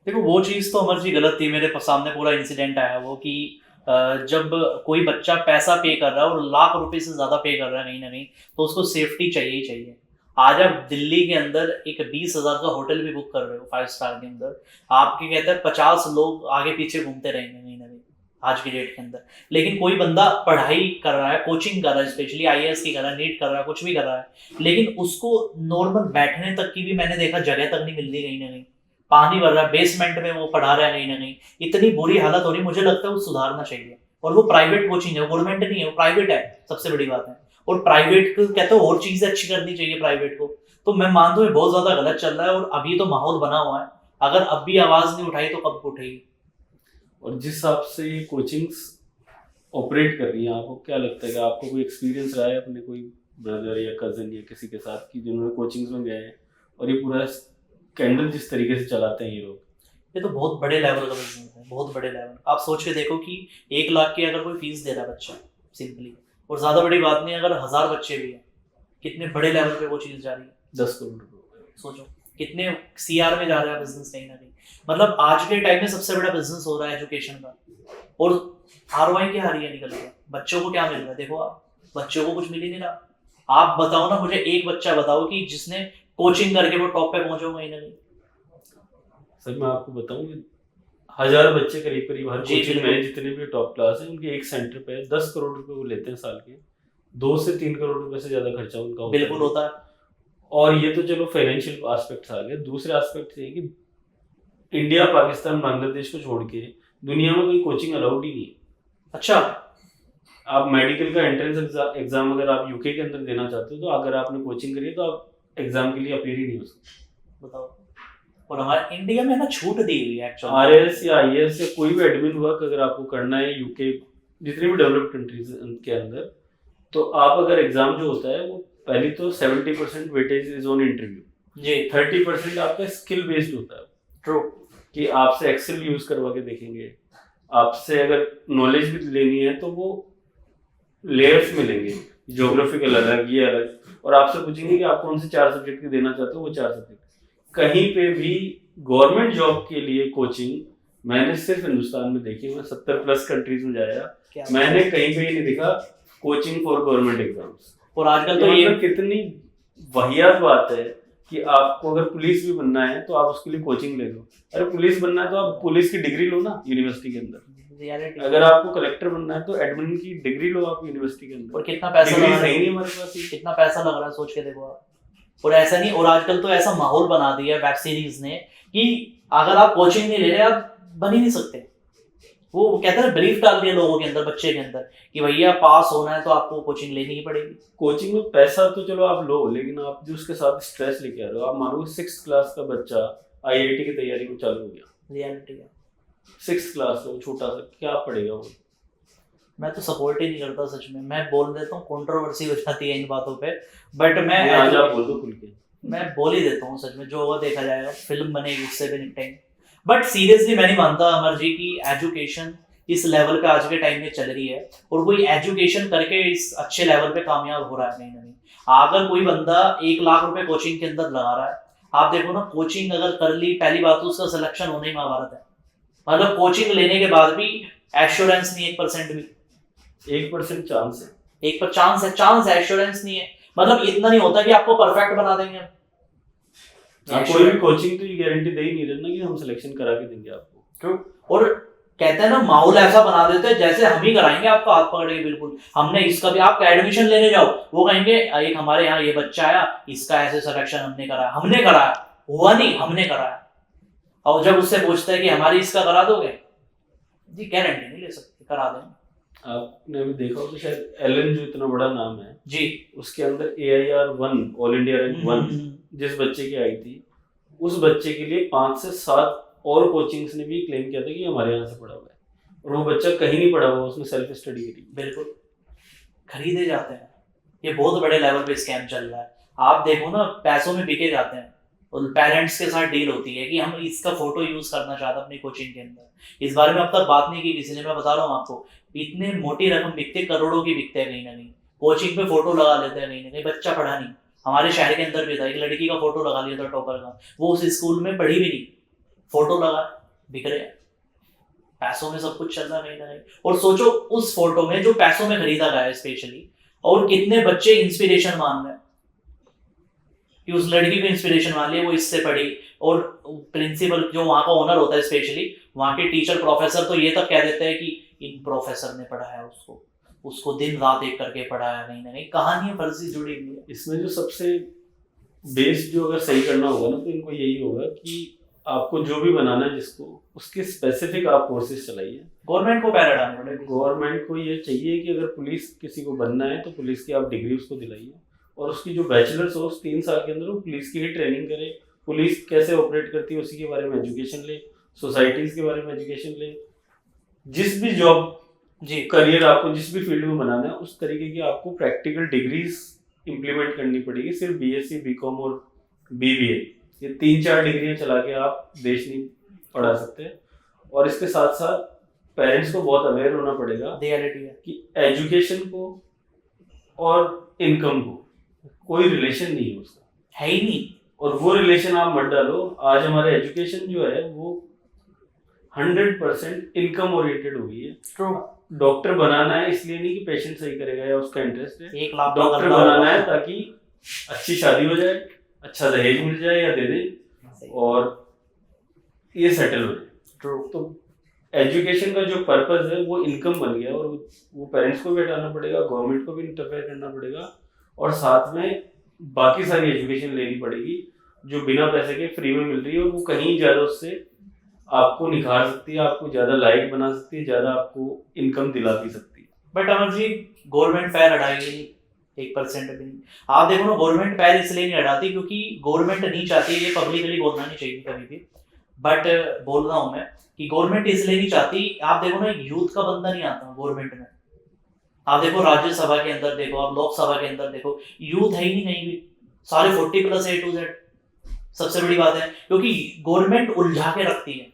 देखो वो चीज तो अमर जी गलत थी, मेरे सामने पूरा इंसिडेंट आया वो कि जब कोई बच्चा पैसा पे कर रहा है और लाख रुपए से ज्यादा पे कर रहा है कहीं ना कहीं, तो उसको सेफ्टी चाहिए ही चाहिए। आज आप दिल्ली के अंदर एक 20,000 का होटल भी बुक कर रहे हो 5 स्टार के अंदर, आपके कहते हैं 50 लोग आगे पीछे घूमते रहेंगे कहीं ना कहीं आज की डेट के अंदर। लेकिन कोई बंदा पढ़ाई कर रहा है, कोचिंग कर रहा है, स्पेशली आईएएस की कर रहा है, नीट कर रहा है, कुछ भी कर रहा है, लेकिन उसको नॉर्मल बैठने तक की भी मैंने देखा जगह तक नहीं मिल रही कहीं ना कहीं, पानी भर रहा है, बेसमेंट में वो पढ़ा रहा है कहीं ना कहीं, इतनी बुरी हालत हो रही। मुझे लगता है वो सुधारना चाहिए। और वो प्राइवेट कोचिंग है, गवर्नमेंट नहीं है, वो प्राइवेट है, सबसे बड़ी बात है। और प्राइवेट को कहते हो और चीजें अच्छी करनी चाहिए प्राइवेट को। तो मैं मानता हूँ बहुत ज्यादा गलत चल रहा है, और अभी तो माहौल बना हुआ है, अगर अब भी आवाज नहीं उठाई तो कब उठेगी। और जिस हिसाब से ये कोचिंग्स ऑपरेट कर रही हैं, आपको क्या लगता है कि आपको कोई एक्सपीरियंस रहा है अपने कोई ब्रदर या कजन या किसी के साथ की जिन्होंने कोचिंग्स में गए हैं, और ये पूरा स्कैंडल जिस तरीके से चलाते हैं ये लोग? ये तो बहुत बड़े लेवल का बिजनेस है, बहुत बड़े लेवल। आप सोच के देखो कि 1 लाख की अगर कोई फीस दे रहा है बच्चा सिंपली, और ज्यादा बड़ी बात नहीं, अगर 1000 बच्चे भी हैं, कितने बड़े लेवल पे वो चीज जा रही है। 10 करोड़ रुपए, सोचो कितने सीआर में जा रहा है बिजनेस कहीं ना कहीं। मतलब आज के टाइम में सबसे बड़ा बिजनेस हो रहा है एजुकेशन का, और आरओआई क्या आ रही है निकल के, बच्चों को क्या मिल रहा है? देखो आप, बच्चों को कुछ मिल ही नहीं रहा। आप बताओ ना, मुझे एक बच्चा बताओ कि जिसने कोचिंग करके वो टॉप पे पहुंचे हो कहीं ना कहीं। सर मैं आपको बताऊं, 1000 बच्चे करीब करीब हर कोचिंग में, जितने भी टॉप क्लास है उनके एक सेंटर पे 10 करोड़ रुपए वो लेते हैं साल के। 2 से 3 करोड़ रुपए से ज्यादा खर्चा उनका होता है। बिल्कुल होता है। और ये तो चलो फाइनेंशियल एस्पेक्ट आ गए, दूसरे एस्पेक्ट ये कि इंडिया, पाकिस्तान, बांग्लादेश को छोड़ के दुनिया में कोई कोचिंग अलाउड ही नहीं है। अच्छा, आप मेडिकल का एंट्रेंस एग्जाम अगर आप यूके के अंदर देना चाहते हो, तो अगर आपने कोचिंग करी है तो आप एग्जाम के लिए अपीयर ही नहीं हो सकते। बताओ। और हमारे इंडिया में ना छूट दी हुई है एक्चुअली, आरएस या आईएएस या कोई भी एडमिन वर्क अगर आपको करना है यूके, जितनी भी डेवलप्ड कंट्रीज के अंदर, तो आप अगर एग्जाम जो होता है वो पहली तो 70% वेटेज इज ऑन इंटरव्यू जी, 30% आपका स्किल बेस्ड होता है। ट्रू, कि आपसे एक्सेल यूज करवा के देखेंगे, आपसे अगर नॉलेज भी लेनी है तो वो लेयर्स मिलेंगे, ज्योग्राफिकल अलग, ये अलग, और आपसे पूछेंगे कि आप कौन से 4 सब्जेक्ट की देना चाहते हो, वो 4 सब्जेक्ट। कहीं पे भी गवर्नमेंट जॉब के लिए कोचिंग मैंने सिर्फ हिंदुस्तान में देखी, मैं 70+ कंट्रीज में जाया, मैंने कहीं पे ही नहीं देखा कोचिंग फॉर गवर्नमेंट एग्जाम्स। और आजकल तो ये कितनी वाहियात बात है कि आपको अगर पुलिस भी बनना है तो आप उसके लिए कोचिंग ले लो। अरे पुलिस बनना है तो आप पुलिस की डिग्री लो ना यूनिवर्सिटी के अंदर। अगर आपको कलेक्टर बनना है तो एडमिन की डिग्री लो आप यूनिवर्सिटी के अंदर। और कितना पैसा लग रहा है, नहीं हमारे पास, कितना पैसा लग रहा है सोच के देखो आप। और ऐसा नहीं, और आजकल तो ऐसा माहौल बना दिया है वेब सीरीज ने कि अगर आप कोचिंग नहीं ले रहे आप बन ही नहीं सकते। वो कहते हैं बिलीफ डाल दिया लोगों के अंदर, बच्चे के अंदर, कि भैया पास होना है तो आपको कोचिंग लेनी ही पड़ेगी। कोचिंग में पैसा तो चलो आप लो, लेकिन आप जो उसके साथ स्ट्रेस लेके आ रहे हो, आप मानोगे 6th क्लास का बच्चा आईआईटी की तैयारी में चालू हो गया, रियलिटी है 6th क्लास का छोटा सा, क्या पढ़ेगा वो? मैं तो सपोर्ट ही नहीं करता सच में, मैं बोल देता हूँ, कंट्रोवर्सी हो जाती है इन बातों पे, बट मैं आज आप बोल दो खुल के, मैं बोल ही देता हूँ सच में, जो होगा देखा जाएगा, फिल्म बनेगी उससे भी निपटेंगे। बट सीरियसली मैं नहीं मानता अमर जी की एजुकेशन इस लेवल पे आज के टाइम में चल रही है, और कोई एजुकेशन करके इस अच्छे लेवल पे कामयाब हो रहा है कहीं ना कहीं। अगर कोई बंदा 1 लाख रुपए कोचिंग के अंदर लगा रहा है, आप देखो ना, कोचिंग अगर कर ली, पहली बात तो उसका सिलेक्शन होने ही महाभारत है। मतलब कोचिंग लेने के बाद भी एश्योरेंस नहीं, 1% भी, 1% चांस है, 1 पर चांस है, एश्योरेंस नहीं है। मतलब इतना नहीं होता कि आपको परफेक्ट बना देंगे। कोई भी कोचिंग तो ये गारंटी दे ही नहीं रहा ना कि हम सिलेक्शन करा के देंगे आपको। और कहते हैं ना, माहौल ऐसा बना देते हैं जैसे हम ही कराएंगे आपको हाथ पकड़ के, बिल्कुल हमने इसका भी, आप एडमिशन लेने जाओ वो कहेंगे एक हमारे यहाँ ये बच्चा आया, इसका ऐसे सिलेक्शन हमने कराया, हुआ नहीं, हमने कराया। और जब उससे पूछता है कि हमारी इसका करा दोगे, जी गारंटी नहीं ले सकते, करा देंगे। आपने अभी देखा हो तो शायद एलन जो इतना बड़ा नाम है जी, उसके अंदर AIR 1 ऑल इंडिया रैंक 1 जिस बच्चे की आई थी, उस बच्चे के लिए 5 से 7 और कोचिंग्स ने भी क्लेम किया था कि हमारे यहाँ से पढ़ा हुआ है, और वो बच्चा कहीं नहीं पढ़ा हुआ, उसने सेल्फ स्टडी करी। बिल्कुल खरीदे जाते हैं, ये बहुत बड़े लेवल पे स्कैम चल रहा है। आप देखो ना, पैसों में बिके जाते हैं, और पेरेंट्स के साथ डील होती है कि हम इसका फोटो यूज करना चाहते हैं अपनी कोचिंग के अंदर। इस बारे में अब तक बात नहीं की किसी ने, मैं बता रहा हूँ आपको, इतने मोटी रकम बिकते, करोड़ों की बिकते हैं कहीं ना कहीं, कोचिंग पे फोटो लगा लेते हैं कहीं ना कहीं। बच्चा पढ़ा नहीं, हमारे शहर के अंदर भी था, एक लड़की का फोटो लगा लिया था टॉपर का, वो उस स्कूल में पढ़ी भी नहीं, फोटो लगा, बिक रहे हैं। पैसों में सब कुछ चल रहा है कहीं ना कहीं। और सोचो उस फोटो में जो पैसों में खरीदा गया है स्पेशली, और कितने बच्चे इंस्पिरेशन मान रहे हैं कि उस लड़की को इंस्पिरेशन मान लिया, वो इससे पढ़ी, और प्रिंसिपल जो वहाँ का ओनर होता है स्पेशली, वहाँ के टीचर प्रोफेसर तो ये तक कह देते हैं कि इन प्रोफेसर ने पढ़ाया उसको, उसको दिन रात एक करके पढ़ाया। कहीं ना कहीं कहानी फर्जी जुड़ी हुई है। इसमें जो सबसे बेस जो अगर सही करना होगा ना, तो इनको यही होगा कि आपको जो भी बनाना है जिसको, उसके स्पेसिफिक आप कोर्सेज चलाइए। गवर्नमेंट को पैर डालने पड़ेगा। गवर्नमेंट को ये चाहिए कि अगर पुलिस किसी को बनना है तो पुलिस की आप डिग्री उसको दिलाइए, और उसकी जो बैचलर्स हो उस 3 साल के अंदर वो पुलिस की ही ट्रेनिंग करे, पुलिस कैसे ऑपरेट करती है उसी के बारे में एजुकेशन ले, सोसाइटीज के बारे में एजुकेशन ले। जिस भी जॉब जी, करियर आपको जिस भी फील्ड में बनाना है उस तरीके की आपको प्रैक्टिकल डिग्रीज इंप्लीमेंट करनी पड़ेगी। सिर्फ BSc BCom और BBA ये 3-4 डिग्रियां चला के आप देश नहीं पढ़ा सकते। और इसके साथ साथ पेरेंट्स को बहुत अवेयर होना पड़ेगा रियलिटी है कि एजुकेशन को और इनकम को कोई रिलेशन नहीं है उसका, है ही नहीं। और वो रिलेशन आप मत डालो। आज हमारे एजुकेशन जो है वो 100% इनकम ओरिएंटेड हो गई है। ट्रू। डॉक्टर बनाना है इसलिए नहीं कि पेशेंट सही करेगा या उसका इंटरेस्ट है, 1 लाख डॉक्टर बनाना है ताकि अच्छी शादी हो जाए, अच्छा दहेज मिल जाए या दे दे, और ये सेटल हो जाए। ट्रू। तो एजुकेशन का जो पर्पस है वो इनकम बन गया, और वो पेरेंट्स को भी हटाना पड़ेगा, गवर्नमेंट को भी इंटरफेयर करना पड़ेगा, और साथ में बाकी सारी एजुकेशन लेनी पड़ेगी जो बिना पैसे के फ्री में मिल रही है, और वो कहीं ज़्यादा उससे आपको निखार सकती है, आपको ज़्यादा लायक बना सकती है, ज़्यादा आपको इनकम दिला भी सकती है। बट अमर जी, गवर्नमेंट पैर हटाएगी नहीं, 1% भी नहीं। आप देखो ना, गवर्नमेंट पैर इसलिए नहीं हटाती क्योंकि गवर्नमेंट नहीं चाहती, ये पब्लिकली बोलना नहीं चाहिए कभी भी, बट बोल रहा हूँ मैं कि गवर्नमेंट इसलिए नहीं चाहती। आप देखो ना, यूथ का बंदा नहीं आता गवर्नमेंट में। आप देखो राज्यसभा के अंदर देखो, आप लोकसभा के अंदर देखो, यूथ है ही नहीं कहीं भी, सारे 40+ A to Z। सबसे बड़ी बात है क्योंकि गवर्नमेंट उलझा के रखती है,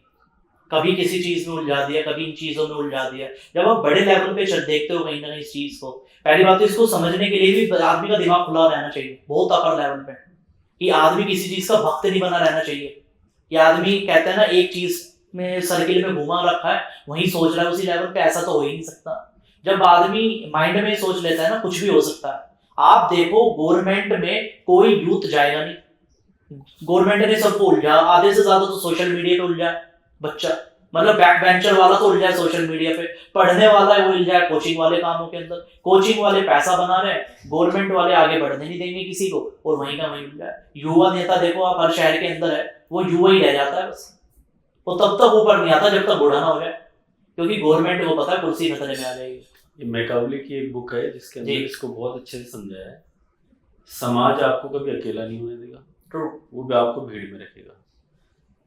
कभी किसी चीज में उलझा दिया, कभी इन चीजों में उलझा दिया। जब आप बड़े लेवल पे देखते हो कहीं ना कहीं इस चीज को, पहली बात तो इसको समझने के लिए भी आदमी का दिमाग खुला रहना चाहिए बहुत अपर लेवल पे, कि आदमी किसी चीज का भक्त नहीं बना रहना चाहिए। कि आदमी कहते हैं ना, एक चीज में सर्किल में घुमा रखा है, वही सोच रहा है उसी लेवल पे, ऐसा तो हो ही नहीं सकता। जब आदमी माइंड में सोच लेता है ना, कुछ भी हो सकता है। आप देखो गवर्नमेंट में कोई यूथ जाएगा नहीं, गवर्नमेंट ने सबको उलझा, आधे से ज्यादा तो सोशल मीडिया पे उलझा है बच्चा, मतलब बैक बेंचर वाला तो उलझा है सोशल मीडिया पे, पढ़ने वाला है वो उलझा है कोचिंग वाले कामों के अंदर, कोचिंग वाले पैसा बना रहे हैं, गवर्नमेंट वाले आगे बढ़ने नहीं देंगे किसी को, और वहीं का वहीं उलझा है। युवा नेता देखो आप, हर शहर के अंदर है, वो युवा ही रह जाता है बस, वो तब तक ऊपर नहीं आता जब तक बूढ़ा ना हो जाए, क्योंकि गवर्नमेंट को पता है कुर्सी खतरे में आ जाएगी। ये मैकावली की एक बुक है जिसके अंदर जी। इसको बहुत अच्छे से समझाया है। समाज आपको कभी अकेला नहीं होने देगा, ट्रू। वो भी आपको भीड़ में रखेगा।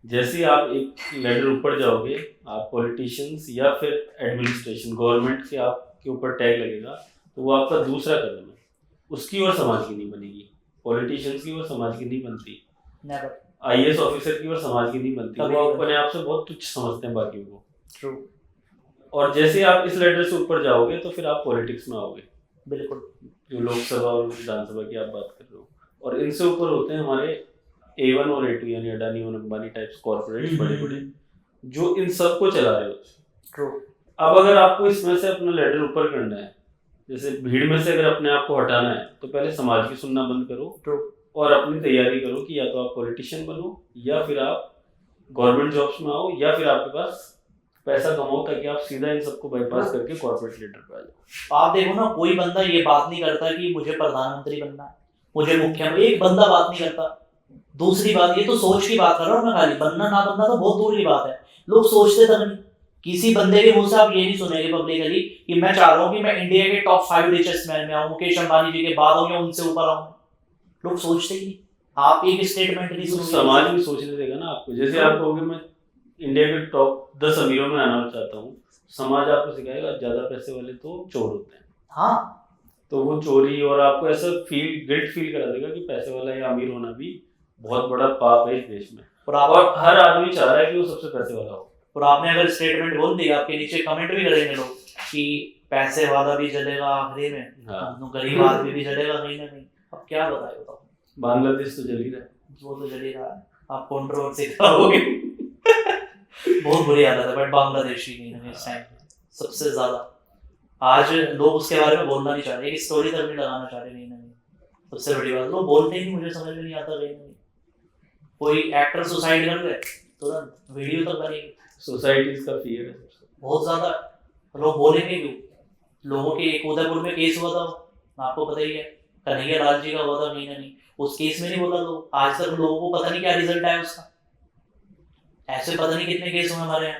जैसे ही आप एक लेवल ऊपर जाओगे, आप पॉलिटिशियंस या फिर एडमिनिस्ट्रेशन गवर्नमेंट के आपके ऊपर टैग लगेगा, तो वो आपका दूसरा कदम है, उसकी और समाज की नहीं बनेगी। पॉलिटिशियंस की और समाज की नहीं बनती, नेवर। IAS ऑफिसर की और समाज की नहीं बनती, कभी वो नहीं अपने आप से बहुत तुच्छ समझते हैं बाकियों को। ट्रू। और जैसे आप इस लेवल से ऊपर जाओगे तो फिर आप पॉलिटिक्स में आओगे, बिल्कुल। जो लोकसभा और विधानसभा की आप बात कर रहे हो। और इनसे ऊपर होते हैं हमारे A1 और A2, यानी अडानी और अंबानी टाइप्स कॉर्पोरेट बड़े बड़े, जो इन सब को चला रहे हो। ट्रू। अब अगर आपको इसमें से अपना लेडर ऊपर करना है, जैसे भीड़ में से अगर अपने आप को हटाना है, तो पहले समाज की सुनना बंद करो। ट्रू। और अपनी तैयारी करो कि या तो आप पॉलिटिशियन बनो, या फिर आप गवर्नमेंट जॉब्स में आओ, या फिर आपके पास पैसा कमाओ, ताकि आप सीधा इन सबको बाईपास करके कॉर्पोरेट लीडर पे आ जाओ। आप देखो ना, कोई बंदा ये बात नहीं करता कि मुझे प्रधानमंत्री बनना है, मुझे मुख्यमंत्री, एक बंदा बात नहीं करता। दूसरी बात, ये तो सोच की बात कर रहा हूँ मैं, खाली बनना ना बनना तो बहुत दूर की बात है, लोग सोचते तक नहीं। किसी बंदे के मुंह से आप ये नहीं सुनेंगे पब्लिकली कि मैं चाह रहा हूँ कि मैं इंडिया के टॉप 5 रिचेस्ट मैन में आऊँ, मुकेश अंबानी जी के बाद हूँ या उनसे ऊपर आऊँ। लोग सोचते ही नहीं। आप एक स्टेटमेंट नहीं तो सुनोगे। समाज भी सोचने देगा ना आपको। जैसे आप कहोगे मैं इंडिया के टॉप 10 अमीरों में आना चाहता हूँ, समाज आपको सिखाएगा ज्यादा पैसे वाले तो चोर होते हैं। हाँ, तो वो चोरी, और आपको ऐसा गिल्ट फील करा देगा कि पैसे वाला या अमीर होना भी बहुत बड़ा पाप है इस देश में। और हर आदमी चाह रहा है कि वो सबसे पैसे वाला हो। और आपने अगर स्टेटमेंट बोल दिया, आपके नीचे कमेंट भी करेंगे लोग कि पैसे वाला भी जलेगा आखिरी में, हाँ। गरीब आदमी भी जलेगा कहीं ना कहीं। अब क्या बताए, बताओ। बांग्लादेश तो जल ही रहा है। वो तो जल ही रहा है, आप कंट्रोवर्सी कराओगे। बहुत बुरी हालत है बट बांग्लादेश की कहीं ना कहीं इस टाइम सबसे ज्यादा। आज लोग उसके बारे में बोलना नहीं चाह रहे, एक स्टोरी तक नहीं लगाना चाह रहे कहीं ना कहीं। सबसे बड़ी बात, लोग बोलते ही नहीं, मुझे समझ में नहीं आता कहीं ना कहीं। कोई एक्टर सुसाइड कर ले तुरंत वीडियो तक बनेगी। सोसाइटीज का फियर है सबसे बहुत ज्यादा। लोग बोलेंगे क्यों? लोगों के एक उदयपुर में केस हुआ था, आपको पता ही है, कन्हैया लाल जी का हुआ था कहीं ना कहीं। उस केस में नहीं बोला लोग, आज तक लोगों को पता नहीं क्या रिजल्ट आया उसका। ऐसे पता नहीं कितने केस हुए हमारे यहाँ।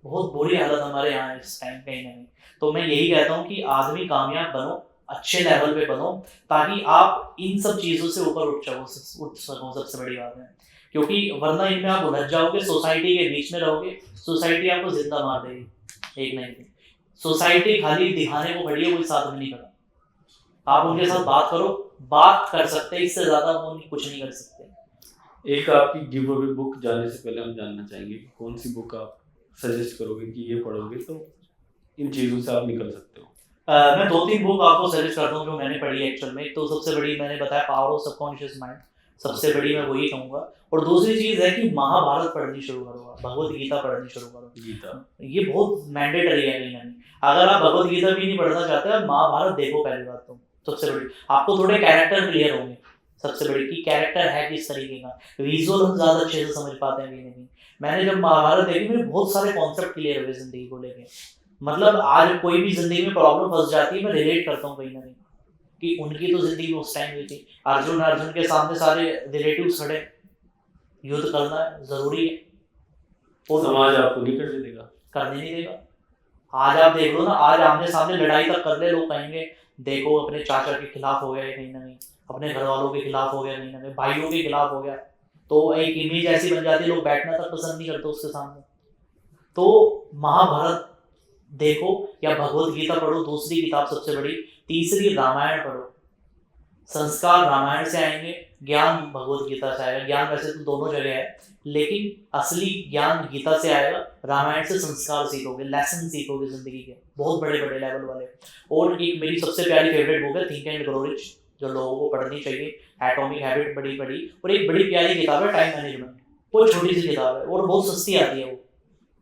बहुत बुरी हालत हमारे यहाँ इस टाइम कहीं ना कहीं। तो मैं यही कहता हूँ कि आदमी कामयाब बनो, अच्छे लेवल पे बनो, ताकि आप इन सब चीजों से ऊपर उठ सको। सबसे बड़ी बात है, क्योंकि वरना इनमें आप उलझ जाओगे, सोसाइटी के बीच में रहोगे, सोसाइटी आपको जिंदा मार देगी एक ना एक दिन। सोसाइटी खाली दिखाने को खड़ी है, कोई साथ में नहीं खड़ा। आप उनके साथ बात करो, बात कर सकते हैं, इससे ज्यादा वो कुछ नहीं कर सकते। एक आपकी गिव अवे बुक जाने से पहले हम जानना चाहेंगे कि कौन सी बुक आप सजेस्ट करोगे कि ये पढ़ोगे तो इन चीजों से आप निकल सकते हो। मैं 2-3 बुक आपको सजेस्ट करता हूँ जो मैंने पढ़ी है एक्चुअल में। तो सबसे बड़ी मैंने बताया पावर ऑफ सबकॉन्शियस माइंड, सबसे बड़ी मैं वही कहूँगा। और दूसरी चीज है कि महाभारत पढ़नी शुरू करो, भगवत गीता पढ़नी शुरू करो। गीता ये बहुत मैंडेटरी है कहीं ना कहीं। अगर आप भगवत गीता भी नहीं पढ़ना चाहते, आप महाभारत देखो पहली बात तो। सबसे बड़ी आपको थोड़े कैरेक्टर क्लियर होंगे, सबसे बड़ी कि कैरेक्टर है किस तरीके का। विजुअल हम ज्यादा अच्छे से समझ पाते हैं कहीं ना कहीं। मैंने जब महाभारत देखी, मेरे बहुत सारे कॉन्सेप्ट क्लियर हुए जिंदगी को लेके। मतलब आज कोई भी जिंदगी में प्रॉब्लम फंस जाती है, मैं रिलेट करता हूँ कहीं ना कहीं कि उनकी तो जिंदगी में उस टाइम हुई थी। अर्जुन के सामने सारे रिलेटिव्स खड़े, युद्ध करना जरूरी है, और समाज आपको नहीं करने देगा, करने नहीं देगा। आज आप देख लो ना, आज आमने सामने लड़ाई तक कर ले, लोग कहेंगे देखो अपने चाचा के खिलाफ हो गया कहीं ना कहीं, अपने घर वालों के खिलाफ हो गया कहीं ना कहीं, भाइयों के खिलाफ हो गया। तो एक इमेज ऐसी बन जाती है, लोग बैठना तक पसंद नहीं करते उसके सामने। तो महाभारत देखो या भगवत गीता पढ़ो, दूसरी किताब सबसे बड़ी। तीसरी रामायण पढ़ो। संस्कार रामायण से आएंगे, ज्ञान भगवत गीता से आएगा। ज्ञान वैसे तो दोनों जगह है, लेकिन असली ज्ञान गीता से आएगा। रामायण से संस्कार सीखोगे, लेसन सीखोगे जिंदगी के बहुत बड़े बड़े लेवल वाले। और एक मेरी सबसे प्यारी फेवरेट बुक है थिंक एंड ग्रो रिच, जो लोगों को पढ़नी चाहिए। एटॉमिक हैबिट बड़ी पढ़ी। और एक बड़ी प्यारी किताब है टाइम मैनेजमेंट, वो छोटी सी किताब है और बहुत सस्ती आती है। वो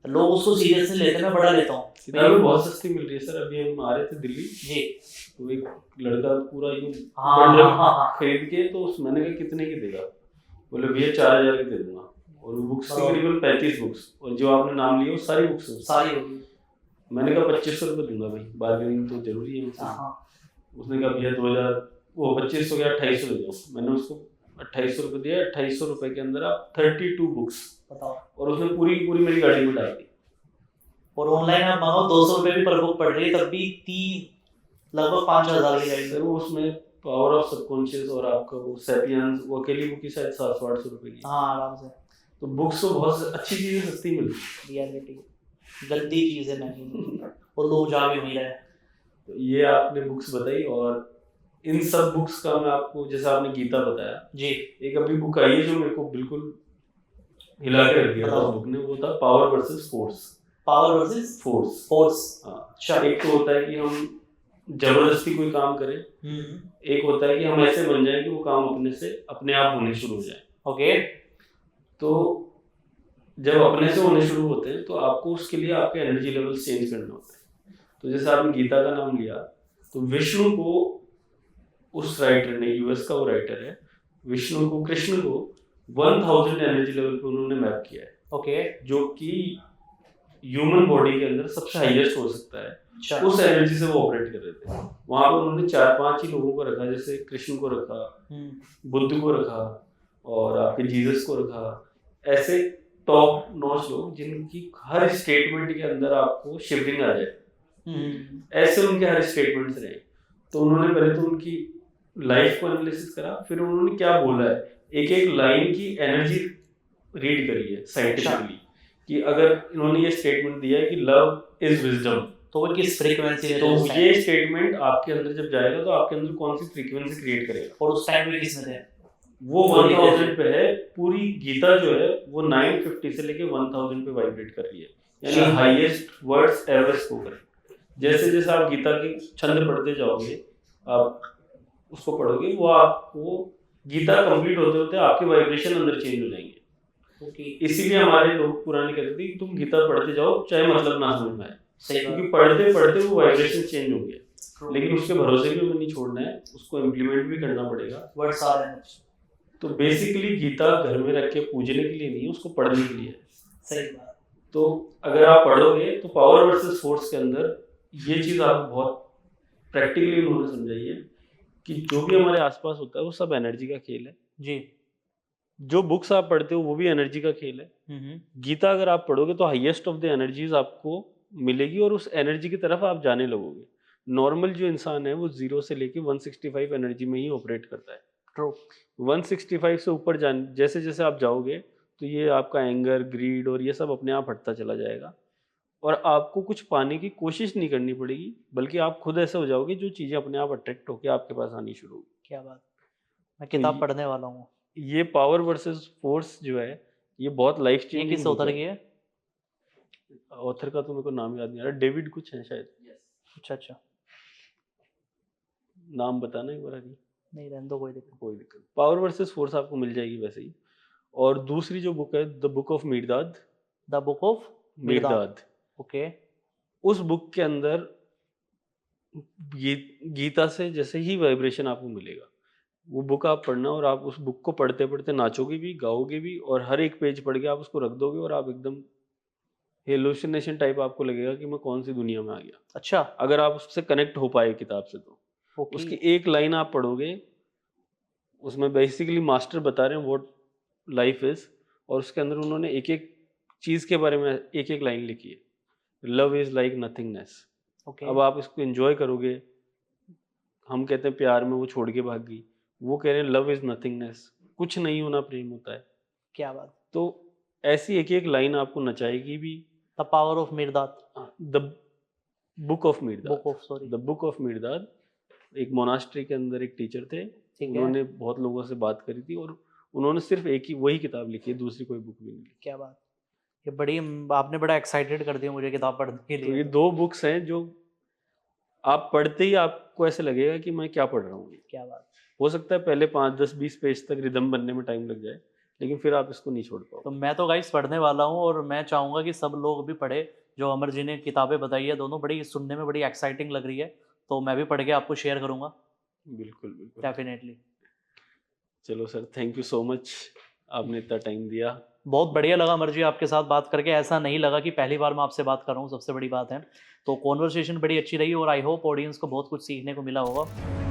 लोग उसको सीरियसली लेते हैं, मैं बड़ा लेता हूँ। किताबें बहुत सस्ती मिल रही है सर। अभी हम आ रहे थे दिल्ली जी, तो एक लड़का पूरा यूं हाँ, खरीद के, तो उस मैंने कहा कितने की देगा, बोले भैया 4000 की दे दूंगा। और वो बुक्स थी करीबन 35 बुक्स, और जो आपने नाम लिया वो सारी बुक्स सारी होगी। मैंने कहा 2500 रुपये दूंगा भाई, बार्गेनिंग तो जरूरी है मुझसे। उसने कहा भैया 2000, वो 2500 गया 2800 दे दो। मैंने उसको 2800 रुपये दिया। 2800 रुपये के अंदर आप 32 बुक्स बताओ। और उसने पूरी पूरी मेरी गाड़ी में डाल दी। और ऑनलाइन आप मंगाओ 200 रुपये भी पर बुक पड़ रही है, तब भी 3 लगभग 5000 की जाएगी। सर वो उसमें पावर ऑफ सबकॉन्शियस और आपका वो सैपियंस, वो अकेली बुक की शायद 700-800 रुपये की। हाँ आराम से। तो बुक्स तो बहुत अच्छी चीजें सस्ती मिलती है। रियलिटी गंदी चीज है महंगी, और लोग जा भी नहीं रहे। तो ये आपने बुक्स बताई, और इन सब बुक्स का मैं आपको, जैसे आपने गीता बताया जी, एक अभी बुक आई है जो मेरे को बिल्कुल हिला के रख दिया था बुक ने, वो था power versus force. Power versus force. हाँ, एक तो होता है कि हम जबरदस्ती कोई काम करें, एक होता है कि हम ऐसे बन जाएं कि वो काम अपने आप होने शुरू हो जाए। ओके। तो जब अपने से होने शुरू होते हैं तो आपको उसके लिए आपके एनर्जी लेवल चेंज करना होता है। तो जैसे आपने गीता का नाम लिया, तो विष्णु को उस राइटर ने, यूएस का वो राइटर है, विष्णु को, कृष्ण को 1000 एनर्जी लेवल पे उन्होंने मैप किया है। ओके। जो कि ह्यूमन बॉडी के अंदर सबसे हाईएस्ट हो सकता है। अच्छा। उस एनर्जी से वो ऑपरेट कर रहे थे। वहां पर उन्होंने 4-5 ही लोगों को रखा, जैसे कृष्ण को रखा, बुद्ध को रखा और आपके जीसस को रखा, ऐसे टॉप नॉच लोग जिनकी हर स्टेटमेंट के अंदर आपको शिवरिंग आ जाए, ऐसे उनके हर स्टेटमेंट्स रहे। तो उन्होंने पहले तो उनकी लाइफ को एनालिसिस करा, फिर उन्होंने क्या बोला है, एक एक लाइन की एनर्जी रीड करी है साइंटिफिकली, कि अगर इन्होंने ये स्टेटमेंट दिया है कि लव इज विजडम, तो वो किस फ्रीक्वेंसी, तो ये स्टेटमेंट आपके अंदर जब जाएगा तो आपके अंदर कौन सी फ्रीक्वेंसी क्रिएट करेगा। और उस टाइम में किसमें थे? वो 1000 पे है। पूरी गीता जो है वो 950 से लेके 1000 पे वाइब्रेट कर रही है, यानी हाईएस्ट वर्ड्स एवर स्पोकन। जैसे जैसे आप गीता के छंद पढ़ते जाओगे, आप उसको पढ़ोगे, वो आपको गीता कंप्लीट होते होते आपके वाइब्रेशन अंदर चेंज हो जाएंगे। इसीलिए हमारे लोग पुराने कहते थे कि तुम गीता पढ़ते जाओ चाहे मतलब ना समझ में आए, क्योंकि पढ़ते पढ़ते वो वाइब्रेशन चेंज होंगे। लेकिन उसके भरोसे भी हमें नहीं छोड़ना है, उसको इम्प्लीमेंट भी करना पड़ेगा। वर्ड्स आ रहे हैं। तो बेसिकली गीता घर में रख के पूजने के लिए नहीं, उसको पढ़ने के लिए है। सही बात। तो अगर आप पढ़ोगे तो पावर वर्सेस फोर्स के अंदर ये चीज़ आपको बहुत प्रैक्टिकली उन्होंने समझाई है कि जो भी हमारे आसपास होता है वो सब एनर्जी का खेल है जी। जो बुक्स आप पढ़ते हो वो भी एनर्जी का खेल है। गीता अगर आप पढ़ोगे तो हाईएस्ट ऑफ द एनर्जीज आपको मिलेगी और उस एनर्जी की तरफ आप जाने लगोगे। नॉर्मल जो इंसान है वो 0 से लेके 165 एनर्जी में ही ऑपरेट करता है। ट्रू। 165 से ऊपर जैसे जैसे आप जाओगे तो ये आपका एंगर, ग्रीड और ये सब अपने आप हटता चला जाएगा और आपको कुछ पाने की कोशिश नहीं करनी पड़ेगी, बल्कि आप खुद ऐसे हो जाओगे जो चीज़ें अपने आप अट्रैक्ट होकर आपके पास आनी शुरू होगी। क्या बात, मैं किताब पढ़ने वाला हूँ। ये पावर वर्सेस फोर्स जो है ये बहुत लाइफ ये चेंजिंग। किस ऑथर की है? ऑथर का तो मेरे को नाम याद नहीं आ रहा, डेविड कुछ है शायद। अच्छा अच्छा, नाम बताना एक बार। नहीं रहने दो, कोई दिक्कत। पावर वर्सेस फोर्स आपको मिल जाएगी वैसे ही। और दूसरी जो बुक है the book of Mirdad. The book of Mirdad. Okay. उस बुक के अंदर गीता से जैसे ही वाइब्रेशन आपको मिलेगा। वो बुक आप पढ़ना और आप उस बुक को पढ़ते पढ़ते नाचोगे भी, गाओगे भी, और हर एक पेज पढ़ के आप उसको रख दोगे और आप एकदम हेलुसिनेशन टाइप आपको लगेगा कि मैं कौन सी दुनिया में आ गया। अच्छा, अगर आप उससे कनेक्ट हो पाए किताब से तो। ओके। उसकी एक लाइन आप पढ़ोगे, उसमें बेसिकली मास्टर बता रहे हैं व्हाट लाइफ इज, और उसके अंदर उन्होंने एक एक चीज के बारे में एक एक लाइन लिखी है। Love is like nothingness. अब आप इसको एंजॉय करोगे। हम कहते हैं प्यार में वो छोड़ के भाग गई, वो कह रहे हैं लव इज नथिंगनेस, कुछ नहीं होना प्रेम होता है। क्या बात। तो ऐसी एक एक लाइन आपको नचाएगी भी। The power of Mirdad, the book of Mirdad, sorry, the book of Mirdad. एक मोनास्ट्री के अंदर एक टीचर थे, उन्होंने बहुत लोगों से बात करी थी और उन्होंने सिर्फ एक ही वही किताब लिखी है, दूसरी कोई बुक भी नहीं लिखी। क्या बात, ये बड़ी, आपने बड़ा एक्साइटेड कर दिया मुझे किताब पढ़ने के लिए। तो ये दो बुक्स हैं जो आप पढ़ते ही आपको ऐसे लगेगा कि मैं क्या पढ़ रहा हूँ। क्या बात। हो सकता है पहले 5, 10, 20 पेज तक रिदम बनने में टाइम लग जाए, लेकिन फिर आप इसको नहीं छोड़ पाओ। तो मैं तो गाइस पढ़ने वाला हूँ और मैं चाहूँगा कि सब लोग भी पढ़े। जो अमर जी ने किताबें बताई है दोनों बड़ी सुनने में बड़ी एक्साइटिंग लग रही है, तो मैं भी पढ़ के आपको शेयर करूँगा। बिल्कुल बिल्कुल, डेफिनेटली। चलो sir, thank you so much, आपने इतना टाइम दिया। बहुत बढ़िया लगा अमर जी आपके साथ बात करके। ऐसा नहीं लगा कि पहली बार मैं आपसे बात कर रहा हूँ, सबसे बड़ी बात है। तो कॉन्वर्सेशन बड़ी अच्छी रही और आई होप ऑडियंस को बहुत कुछ सीखने को मिला होगा।